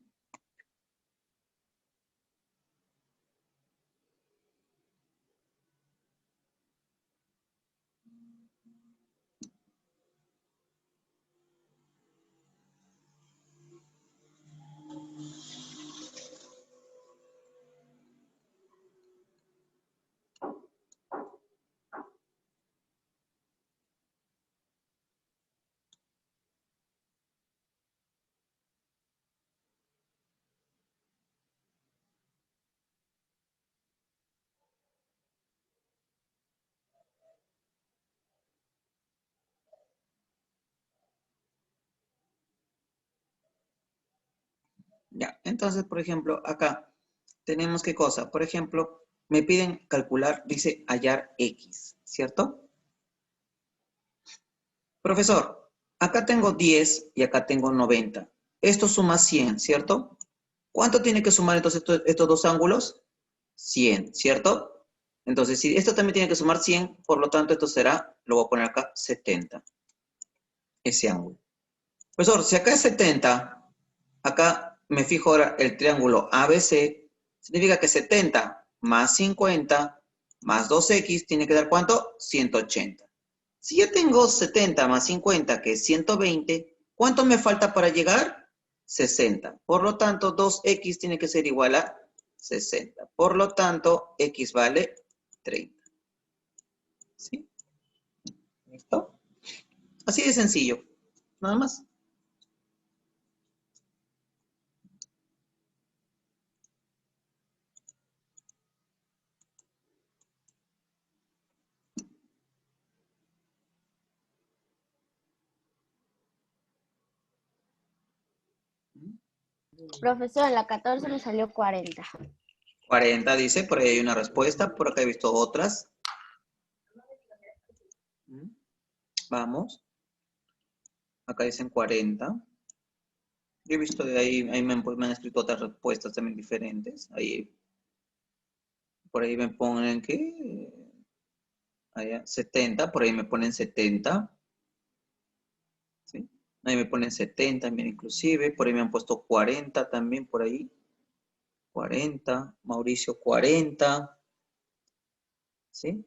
Speaker 2: Ya, entonces, por ejemplo, acá tenemos qué cosa. Por ejemplo, me piden calcular, dice hallar X, ¿cierto? Profesor, acá tengo 10 y acá tengo 90. Esto suma 100, ¿cierto? ¿Cuánto tiene que sumar entonces estos dos ángulos? 100, ¿cierto? Entonces, si esto también tiene que sumar 100, por lo tanto, esto será, lo voy a poner acá, 70. Ese ángulo. Profesor, si acá es 70, acá me fijo ahora el triángulo ABC, significa que 70 más 50 más 2x tiene que dar ¿cuánto? 180. Si yo tengo 70 más 50, que es 120, ¿cuánto me falta para llegar? 60. Por lo tanto, 2x tiene que ser igual a 60. Por lo tanto, x vale 30. ¿Sí? ¿Listo? Así de sencillo. Nada más.
Speaker 4: Profesor, en la 14 me salió 40.
Speaker 2: 40 dice, por ahí hay una respuesta. Por acá he visto otras. Vamos. Acá dicen 40. Yo he visto de ahí me han escrito otras respuestas también diferentes. Ahí, por ahí me ponen que 70, por ahí me ponen 70. ¿Sí? Ahí me ponen 70, mira, inclusive. Por ahí me han puesto 40 también, por ahí. 40. Mauricio, 40. ¿Sí?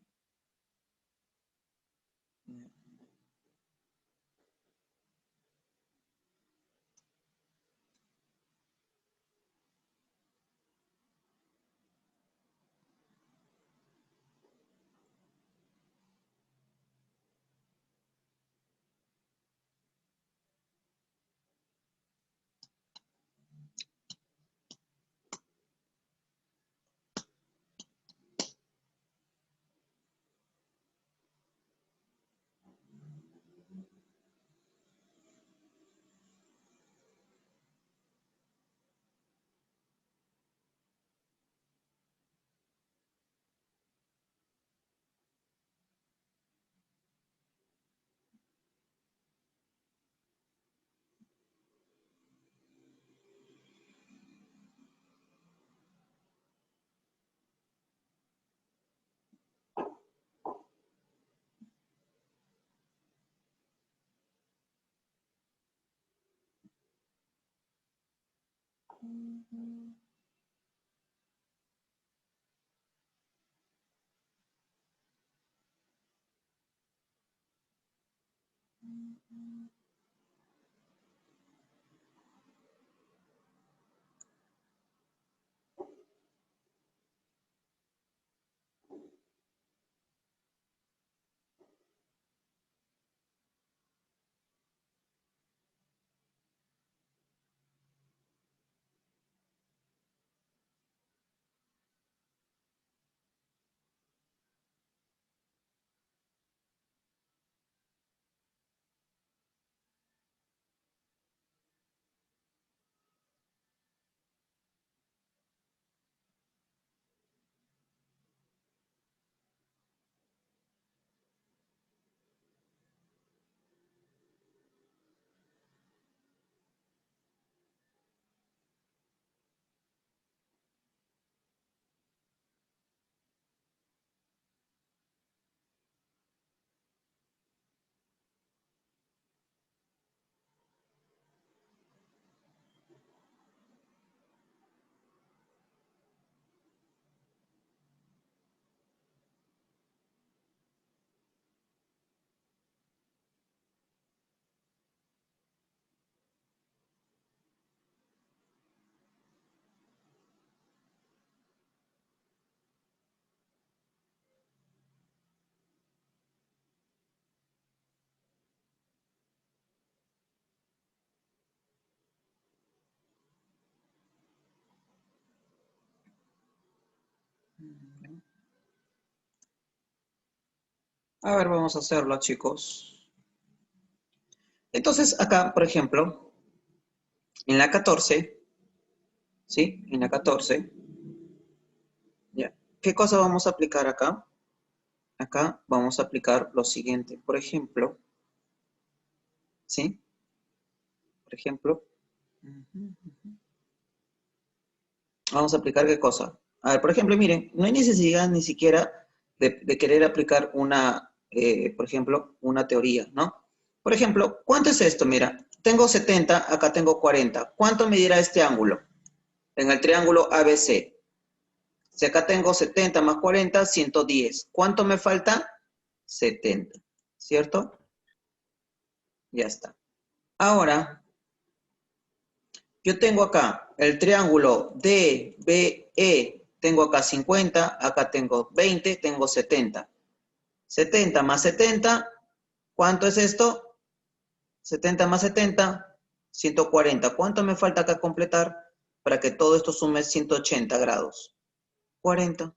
Speaker 2: A ver, vamos a hacerlo, chicos. Entonces, acá, por ejemplo, en la 14, ¿Sí? En la 14. ¿Ya? ¿Qué cosa vamos a aplicar acá? Acá vamos a aplicar lo siguiente. Por ejemplo, ¿sí? Por ejemplo, vamos a aplicar qué cosa. A ver, por ejemplo, miren, no hay necesidad ni siquiera de querer aplicar una, por ejemplo, una teoría, ¿no? Por ejemplo, ¿cuánto es esto? Mira, tengo 70, acá tengo 40. ¿Cuánto medirá este ángulo? En el triángulo ABC. Si acá tengo 70 más 40, 110. ¿Cuánto me falta? 70, ¿cierto? Ya está. Ahora, yo tengo acá el triángulo DBE. Tengo acá 50, acá tengo 20, tengo 70. 70 más 70, ¿cuánto es esto? 70 más 70, 140. ¿Cuánto me falta acá completar para que todo esto sume 180 grados? 40.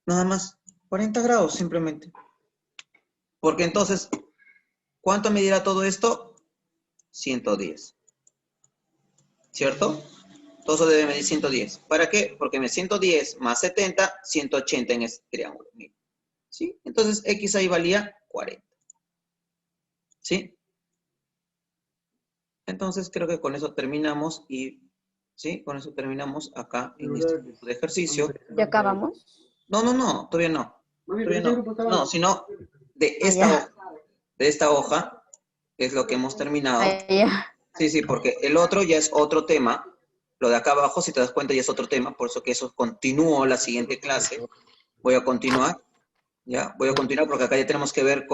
Speaker 2: Nada más. 40 grados simplemente. Porque entonces, ¿cuánto medirá todo esto? 110. ¿Cierto? Todo eso debe medir 110. ¿Para qué? Porque me 110 más 70, 180 en este triángulo. ¿Sí? Entonces, X ahí valía 40. ¿Sí? Entonces, creo que con eso terminamos y, ¿sí? Con eso terminamos acá en este tipo de ejercicio.
Speaker 4: ¿Ya acabamos?
Speaker 2: No, todavía no. Todavía no. No, sino de
Speaker 4: Ah,
Speaker 2: esta
Speaker 4: ya.
Speaker 2: hoja. De esta hoja es lo que hemos terminado.
Speaker 4: Ah, ya.
Speaker 2: Sí, porque el otro ya es otro tema. Lo de acá abajo, si te das cuenta, ya es otro tema. Por eso que eso continúo la siguiente clase. Voy a continuar. ¿Ya? Voy a continuar porque acá ya tenemos que ver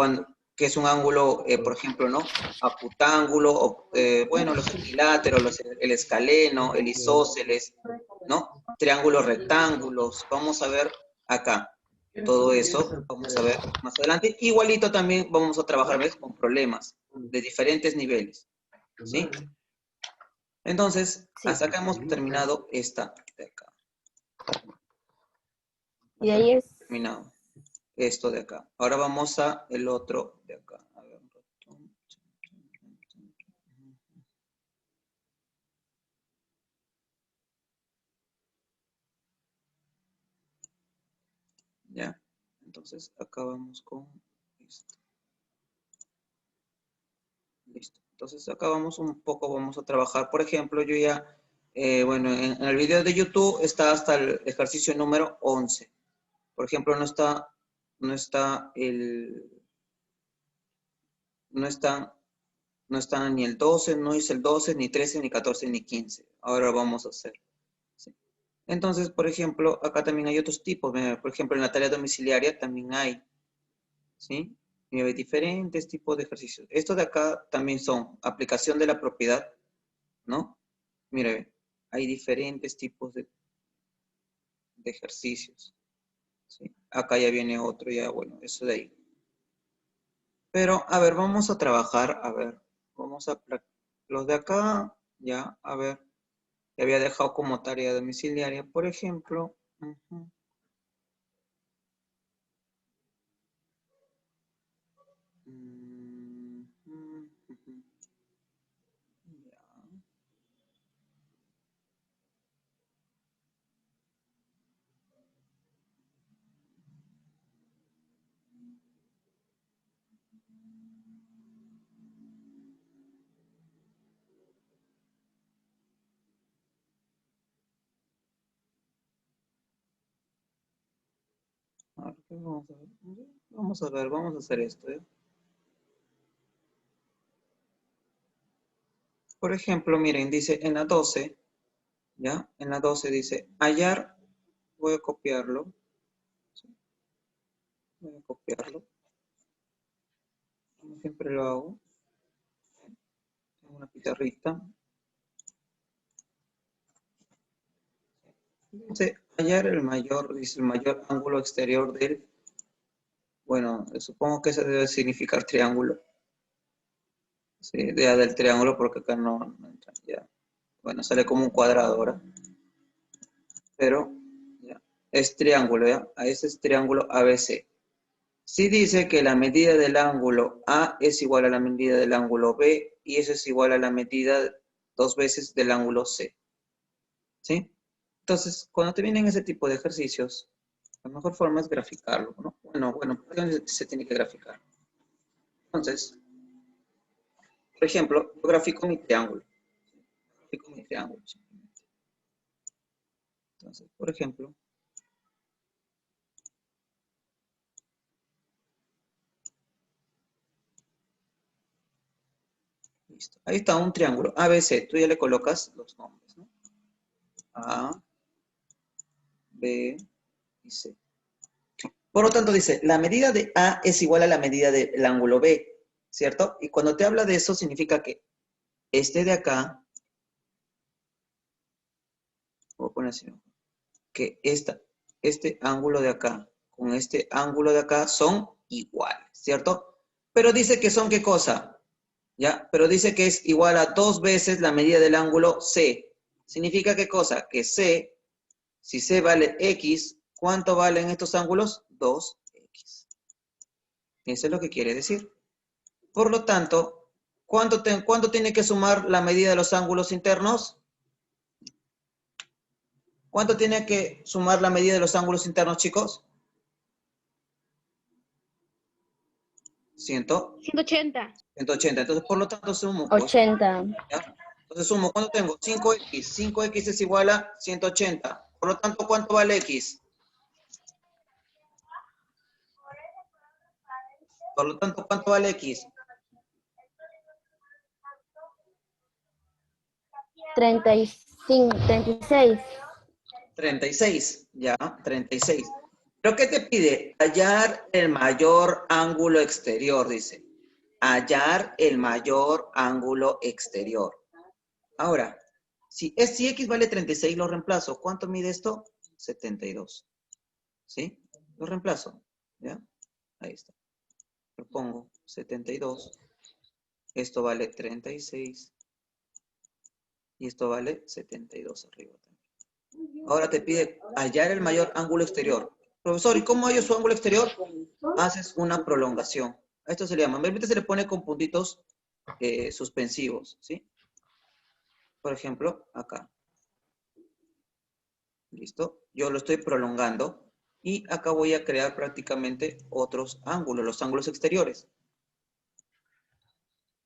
Speaker 2: qué es un ángulo, por ejemplo, ¿no? Acutángulo, o, bueno, los equiláteros, el escaleno, el isósceles, ¿no? Triángulos rectángulos. Vamos a ver acá. Todo eso vamos a ver más adelante. Igualito también vamos a trabajar, ¿ves? Con problemas de diferentes niveles. ¿Sí? Entonces,
Speaker 4: Sí.
Speaker 2: hasta acá hemos terminado esta de acá.
Speaker 4: Y ahí es.
Speaker 2: Terminado esto de acá. Ahora vamos a el otro de acá. A ver. Ya. Entonces, acá vamos con esto. Listo. Entonces, acá vamos un poco, vamos a trabajar. Por ejemplo, yo ya, bueno, en el video de YouTube está hasta el ejercicio número 11. Por ejemplo, no está ni el 12, no hice el 12, ni 13, ni 14, ni 15. Ahora vamos a hacer. ¿Sí? Entonces, por ejemplo, acá también hay otros tipos. Por ejemplo, en la tarea domiciliaria también hay. ¿Sí? Y hay diferentes tipos de ejercicios. Estos de acá también son aplicación de la propiedad, ¿no? Mire, hay diferentes tipos de ejercicios. ¿Sí? Acá ya viene otro, ya, bueno, eso de ahí. Pero, a ver, vamos a trabajar, a ver, los de acá, ya, a ver, que había dejado como tarea domiciliaria, por ejemplo. Ya. A ver, ¿qué vamos a ver? Vamos a ver, vamos a hacer esto, ¿eh? Por ejemplo, miren, dice en la 12, ¿ya? En la 12 dice, hallar, voy a copiarlo. ¿Sí? Voy a copiarlo. Como siempre lo hago. Tengo una pizarrita. Dice, hallar el mayor, dice el mayor ángulo exterior del, bueno, supongo que eso debe significar triángulo. Sí, del triángulo porque acá no entra, ya. Bueno, sale como un cuadrado ahora. Pero, ya, es triángulo, ¿ya? Ese es triángulo ABC. Si dice que la medida del ángulo A es igual a la medida del ángulo B y eso es igual a la medida 2 veces del ángulo C. ¿Sí? Entonces, cuando te vienen ese tipo de ejercicios, la mejor forma es graficarlo, ¿no? Bueno, ¿por qué se tiene que graficar? Entonces, por ejemplo, yo grafico mi triángulo. Grafico mi triángulo, simplemente. Entonces, por ejemplo, listo. Ahí está un triángulo ABC. Tú ya le colocas los nombres, ¿no? A, B y C. Por lo tanto, dice, la medida de A es igual a la medida del ángulo B, ¿cierto? Y cuando te habla de eso, significa que este de acá, voy a poner así, ¿no? Que este ángulo de acá con este ángulo de acá son iguales, ¿cierto? Pero dice que son, ¿qué cosa? ¿Ya? Pero dice que es igual a 2 veces la medida del ángulo C. ¿Significa qué cosa? Que C, si C vale X, ¿cuánto valen estos ángulos? 2X. Eso es lo que quiere decir. Por lo tanto, ¿cuánto tiene que sumar la medida de los ángulos internos? ¿Cuánto tiene que sumar la medida de los ángulos internos, chicos?
Speaker 3: 180.
Speaker 2: 180. Entonces, por lo tanto, sumo. Pues,
Speaker 4: 80.
Speaker 2: ¿ya? Entonces, sumo. ¿Cuánto tengo? 5X. 5X es igual a 180. Por lo tanto, ¿cuánto vale X? Por lo tanto, ¿cuánto vale X?
Speaker 4: 35, 36.
Speaker 2: 36. Ya, 36. ¿Pero qué te pide? Hallar el mayor ángulo exterior, dice. Hallar el mayor ángulo exterior. Ahora, si X vale 36, lo reemplazo. ¿Cuánto mide esto? 72. ¿Sí? Lo reemplazo. ¿Ya? Ahí está. Lo pongo 72. Esto vale 36. Y esto vale 72 arriba también. Ahora te pide hallar el mayor ángulo exterior. Profesor, ¿y cómo hallo su ángulo exterior? Haces una prolongación. A esto se le llama. Normalmente se le pone con puntitos suspensivos. ¿Sí? Por ejemplo, acá. ¿Listo? Yo lo estoy prolongando. Y acá voy a crear prácticamente otros ángulos, los ángulos exteriores.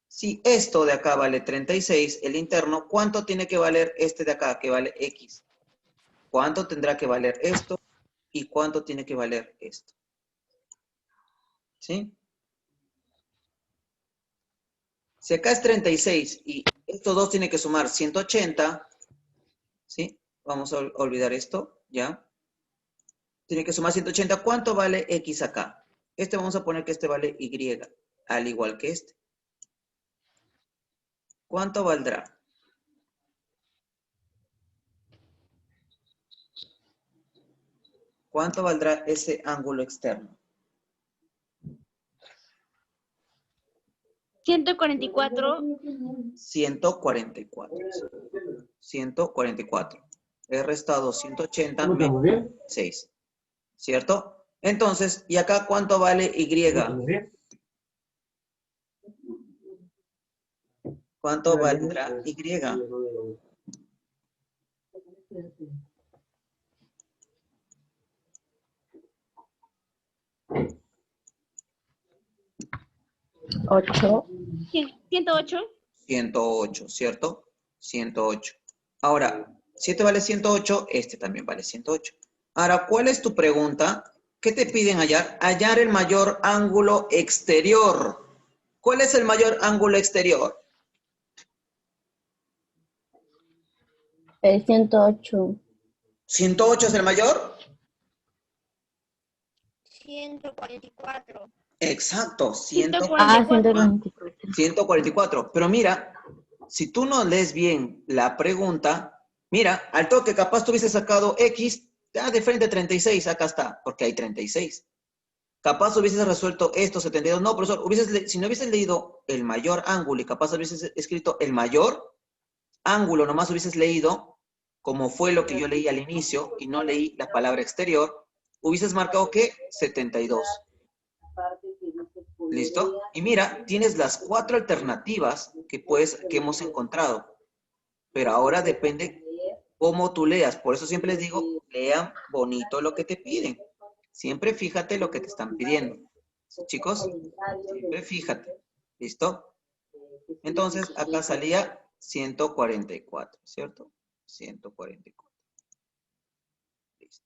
Speaker 2: Si esto de acá vale 36, el interno, ¿cuánto tiene que valer este de acá, que vale X? ¿Cuánto tendrá que valer esto? ¿Y cuánto tiene que valer esto? ¿Sí? Si acá es 36 y estos dos tienen que sumar 180, ¿sí? Vamos a olvidar esto, ¿ya? Tiene que sumar 180. ¿Cuánto vale X acá? Este vamos a poner que este vale Y, al igual que este. ¿Cuánto valdrá? ¿Cuánto valdrá ese ángulo externo?
Speaker 3: 144.
Speaker 2: 144. 144. He restado 180
Speaker 1: ¿Cómo estamos?
Speaker 2: menos
Speaker 1: ¿Bien?
Speaker 2: 6. ¿Cierto? Entonces, ¿y acá cuánto vale Y?
Speaker 1: ¿Estamos bien?
Speaker 2: ¿Cuánto valdrá Y?
Speaker 4: 8.
Speaker 3: 108.
Speaker 2: 108, ¿cierto? 108. Ahora, si este vale 108, este también vale 108. Ahora, ¿cuál es tu pregunta? ¿Qué te piden hallar? Hallar el mayor ángulo exterior. ¿Cuál es el mayor ángulo exterior?
Speaker 4: 108.
Speaker 2: ¿108 es el mayor?
Speaker 4: 144.
Speaker 2: Exacto,
Speaker 3: 144.
Speaker 2: 144. Pero mira, si tú no lees bien la pregunta, mira, al toque capaz tú hubiese sacado X, de frente 36, acá está, porque hay 36. Capaz hubieses resuelto esto, 72. No, profesor, si no hubieses leído el mayor ángulo y capaz hubieses escrito el mayor ángulo, nomás hubieses leído, como fue lo que yo leí al inicio, y no leí la palabra exterior, hubieses marcado que 72. ¿Listo? Y mira, tienes las 4 alternativas que hemos encontrado. Pero ahora depende cómo tú leas. Por eso siempre les digo, lean bonito lo que te piden. Siempre fíjate lo que te están pidiendo. Chicos, siempre fíjate. ¿Listo? Entonces, acá salía 144, ¿cierto? 144. Listo.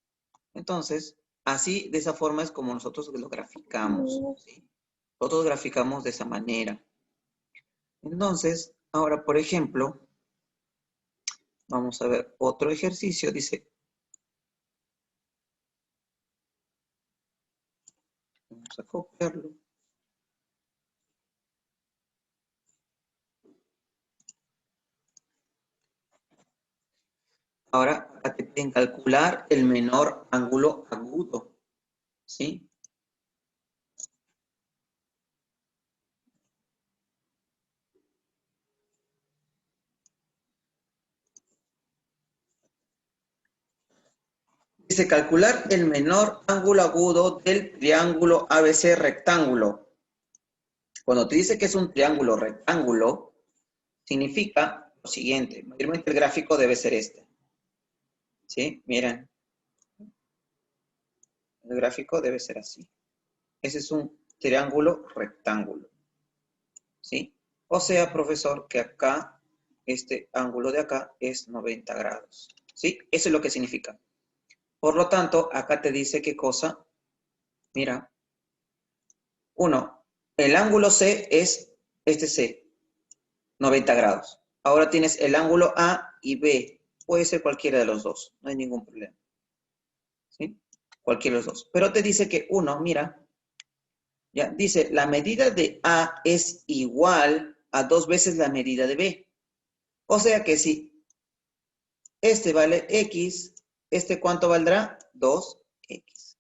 Speaker 2: Entonces, así, de esa forma es como nosotros lo graficamos, ¿sí? Nosotros graficamos de esa manera. Entonces, ahora, por ejemplo, vamos a ver otro ejercicio. Dice, vamos a copiarlo. Ahora, acá te piden calcular el menor ángulo agudo, ¿sí? Dice calcular el menor ángulo agudo del triángulo ABC rectángulo. Cuando te dice que es un triángulo rectángulo, significa lo siguiente. Mayormente el gráfico debe ser este. ¿Sí? Miren. El gráfico debe ser así. Ese es un triángulo rectángulo. ¿Sí? O sea, profesor, que acá, este ángulo de acá es 90 grados. ¿Sí? Eso es lo que significa. Por lo tanto, acá te dice qué cosa. Mira. 1. El ángulo C es este C, 90 grados. Ahora tienes el ángulo A y B. Puede ser cualquiera de los dos, no hay ningún problema. ¿Sí? Cualquiera de los dos. Pero te dice que 1, mira, ya, dice, la medida de A es igual a 2 veces la medida de B. O sea que si este vale X, ¿este cuánto valdrá? 2X.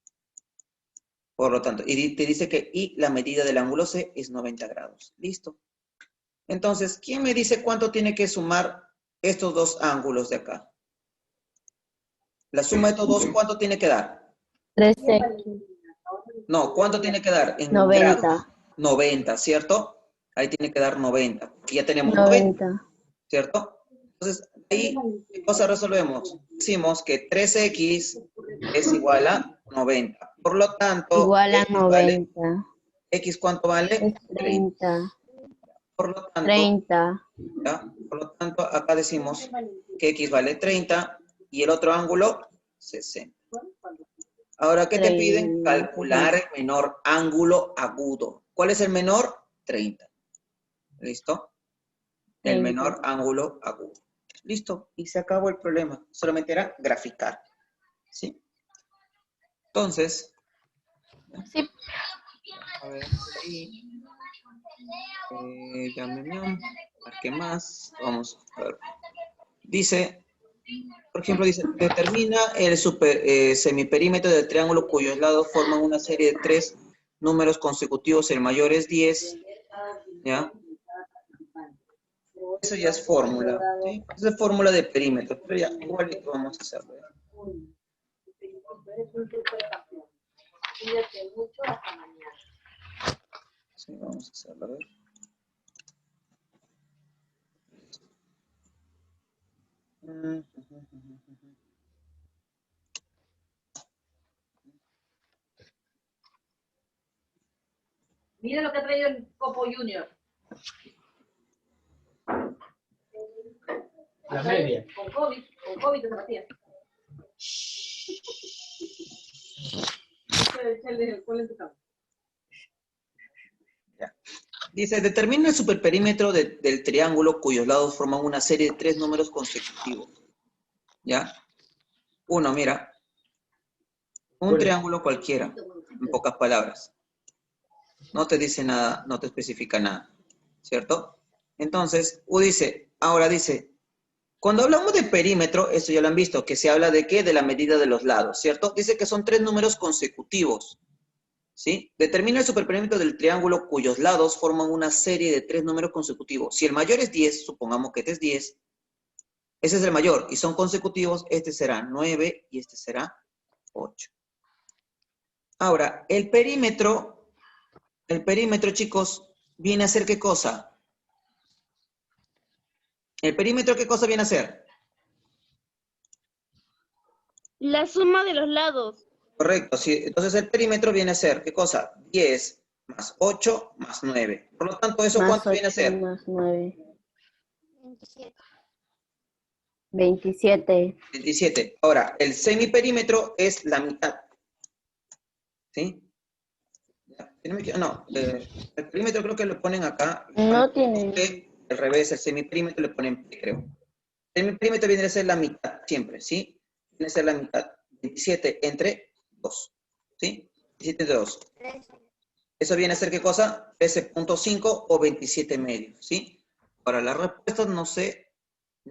Speaker 2: Por lo tanto, y te dice que y la medida del ángulo C es 90 grados. Listo. Entonces, ¿quién me dice cuánto tiene que sumar estos dos ángulos de acá? La suma de estos dos, ¿cuánto tiene que dar?
Speaker 4: 3X.
Speaker 2: No, ¿cuánto tiene que dar? En
Speaker 4: 90.
Speaker 2: grados. 90, ¿cierto? Ahí tiene que dar 90, porque ya tenemos 90,
Speaker 4: 90.
Speaker 2: ¿cierto? Entonces, ahí, ¿qué cosa resolvemos? Decimos que 3X es igual a 90. Por lo tanto,
Speaker 4: Igual a
Speaker 2: X vale,
Speaker 4: 90.
Speaker 2: ¿X cuánto vale?
Speaker 4: Es 30.
Speaker 2: Por lo tanto,
Speaker 4: 30.
Speaker 2: ¿ya? Por lo tanto, acá decimos que X vale 30 y el otro ángulo 60. Ahora, ¿qué te piden? Calcular el menor ángulo agudo. ¿Cuál es el menor? 30. ¿Listo? El
Speaker 4: 30.
Speaker 2: menor ángulo agudo. Listo. Y se acabó el problema. Solamente era graficar. ¿Sí? Entonces,
Speaker 3: Sí.
Speaker 2: a ver, ahí. ¿Qué más? Vamos a ver. Dice, por ejemplo, dice, determina el semiperímetro del triángulo cuyos lados forman una serie de 3 números consecutivos, el mayor es 10, ¿ya? Eso ya es fórmula, ¿sí? Esa es fórmula de perímetro, pero ya, igual vamos a hacerlo. Sí, vamos a hacerlo, a ver.
Speaker 5: Mira lo que ha traído el Copo Junior.
Speaker 1: La media.
Speaker 5: Con COVID te zapatillas.
Speaker 2: Dice, determina el superperímetro del triángulo cuyos lados forman una serie de 3 números consecutivos. ¿Ya? Uno, mira. Un triángulo cualquiera, en pocas palabras. No te dice nada, no te especifica nada. ¿Cierto? Entonces, ahora dice, cuando hablamos de perímetro, esto ya lo han visto, que se habla de ¿qué? De la medida de los lados, ¿cierto? Dice que son 3 números consecutivos. ¿Sí? Determina el superperímetro del triángulo cuyos lados forman una serie de 3 números consecutivos. Si el mayor es 10, supongamos que este es 10, ese es el mayor, y son consecutivos, este será 9 y este será 8. Ahora, el perímetro, chicos, viene a ser ¿qué cosa? ¿El perímetro qué cosa viene a ser?
Speaker 3: La suma de los lados.
Speaker 2: Correcto, sí. Entonces el perímetro viene a ser, ¿qué cosa? 10 más 8 más 9. Por lo tanto, ¿eso
Speaker 4: Más
Speaker 2: cuánto viene a
Speaker 4: 8
Speaker 2: ser?
Speaker 4: más 9.
Speaker 3: 27.
Speaker 4: 27.
Speaker 2: 27. Ahora, el semiperímetro es la mitad. ¿Sí? Si no, no, el perímetro creo que lo ponen acá.
Speaker 4: No tiene.
Speaker 2: Al revés, el semiperímetro le ponen P, creo. El semiperímetro viene a ser la mitad, siempre, ¿sí? Viene a ser la mitad. 27 entre 2. ¿Sí? 27 entre 2. ¿Eso viene a ser qué cosa? 13.5 o 27 medios, ¿sí? Para las respuestas no sé.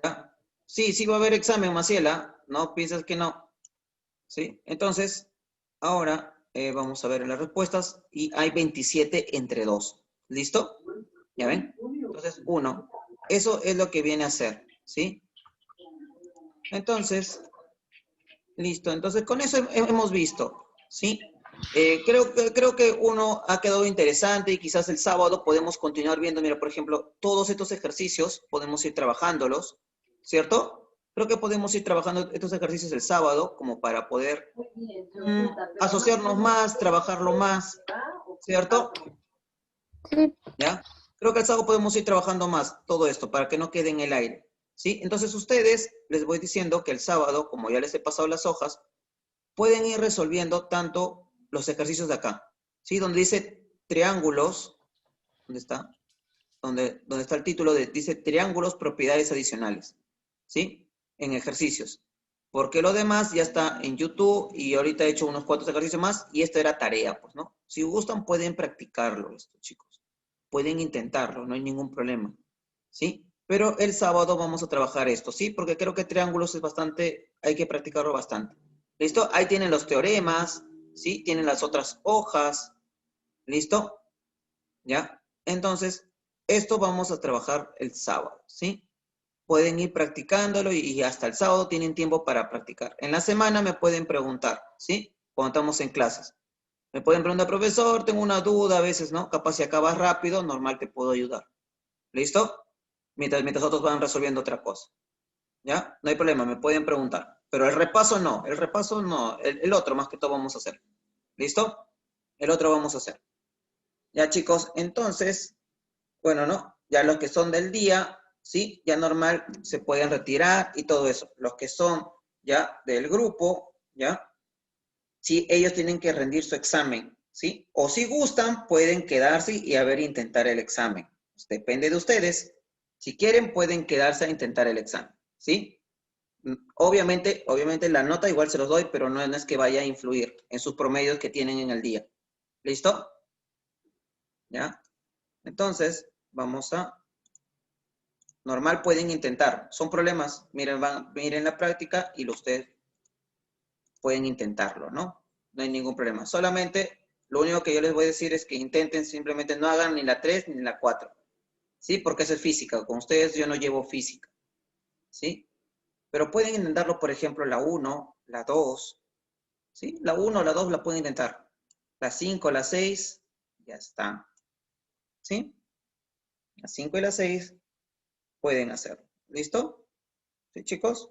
Speaker 2: ¿Ya? Sí, sí va a haber examen, Maciela. ¿No piensas que no? ¿Sí? Entonces, ahora vamos a ver las respuestas y hay 27 entre 2. ¿Listo? ¿Ya ven? Entonces, 1. Eso es lo que viene a ser, ¿sí? Entonces, listo. Entonces, con eso hemos visto, ¿sí? Creo que uno ha quedado interesante y quizás el sábado podemos continuar viendo, mira, por ejemplo, todos estos ejercicios, podemos ir trabajándolos, ¿cierto? Creo que podemos ir trabajando estos ejercicios el sábado como para poder asociarnos más, trabajarlo más, ¿cierto?
Speaker 4: Sí.
Speaker 2: ¿Ya? Creo que el sábado podemos ir trabajando más todo esto para que no quede en el aire, ¿sí? Entonces ustedes, les voy diciendo que el sábado, como ya les he pasado las hojas, pueden ir resolviendo tanto los ejercicios de acá, ¿sí? Donde dice triángulos, ¿dónde está? Donde está el título, dice triángulos, propiedades adicionales, ¿sí? En ejercicios. Porque lo demás ya está en YouTube y ahorita he hecho unos cuantos ejercicios más y esto era tarea, pues, ¿no? Si gustan pueden practicarlo esto, chicos. Pueden intentarlo, no hay ningún problema, ¿sí? Pero el sábado vamos a trabajar esto, ¿sí? Porque creo que triángulos es bastante, hay que practicarlo bastante. ¿Listo? Ahí tienen los teoremas, ¿sí? Tienen las otras hojas, ¿listo? ¿Ya? Entonces, esto vamos a trabajar el sábado, ¿sí? Pueden ir practicándolo y hasta el sábado tienen tiempo para practicar. En la semana me pueden preguntar, ¿sí? Cuando estamos en clases. Me pueden preguntar, profesor, tengo una duda a veces, ¿no? Capaz si acabas rápido, normal te puedo ayudar. ¿Listo? Mientras otros van resolviendo otra cosa. ¿Ya? No hay problema, me pueden preguntar. Pero el repaso no, el otro más que todo vamos a hacer. ¿Listo? El otro vamos a hacer. Ya, chicos, entonces, bueno, ¿no? Ya los que son del día, ¿sí? Ya normal se pueden retirar y todo eso. Los que son ya del grupo, ¿ya? Sí, ellos tienen que rendir su examen, ¿sí? O si gustan, pueden quedarse y a ver intentar el examen. Pues depende de ustedes. Si quieren, pueden quedarse a intentar el examen, ¿sí? Obviamente la nota igual se los doy, pero no es que vaya a influir en sus promedios que tienen en el día. ¿Listo? ¿Ya? Entonces, vamos a... Normal pueden intentar. Son problemas. Miren, miren la práctica y ustedes pueden intentarlo, ¿no? No hay ningún problema. Solamente, lo único que yo les voy a decir es que intenten, simplemente no hagan ni la 3 ni la 4. ¿Sí? Porque eso es física. Con ustedes yo no llevo física. ¿Sí? Pero pueden intentarlo, por ejemplo, la 1, la 2, ¿sí? La 1 o la 2 la pueden intentar. La 5, la 6, ya está. ¿Sí? La 5 y la 6 pueden hacerlo. ¿Listo? ¿Sí, chicos?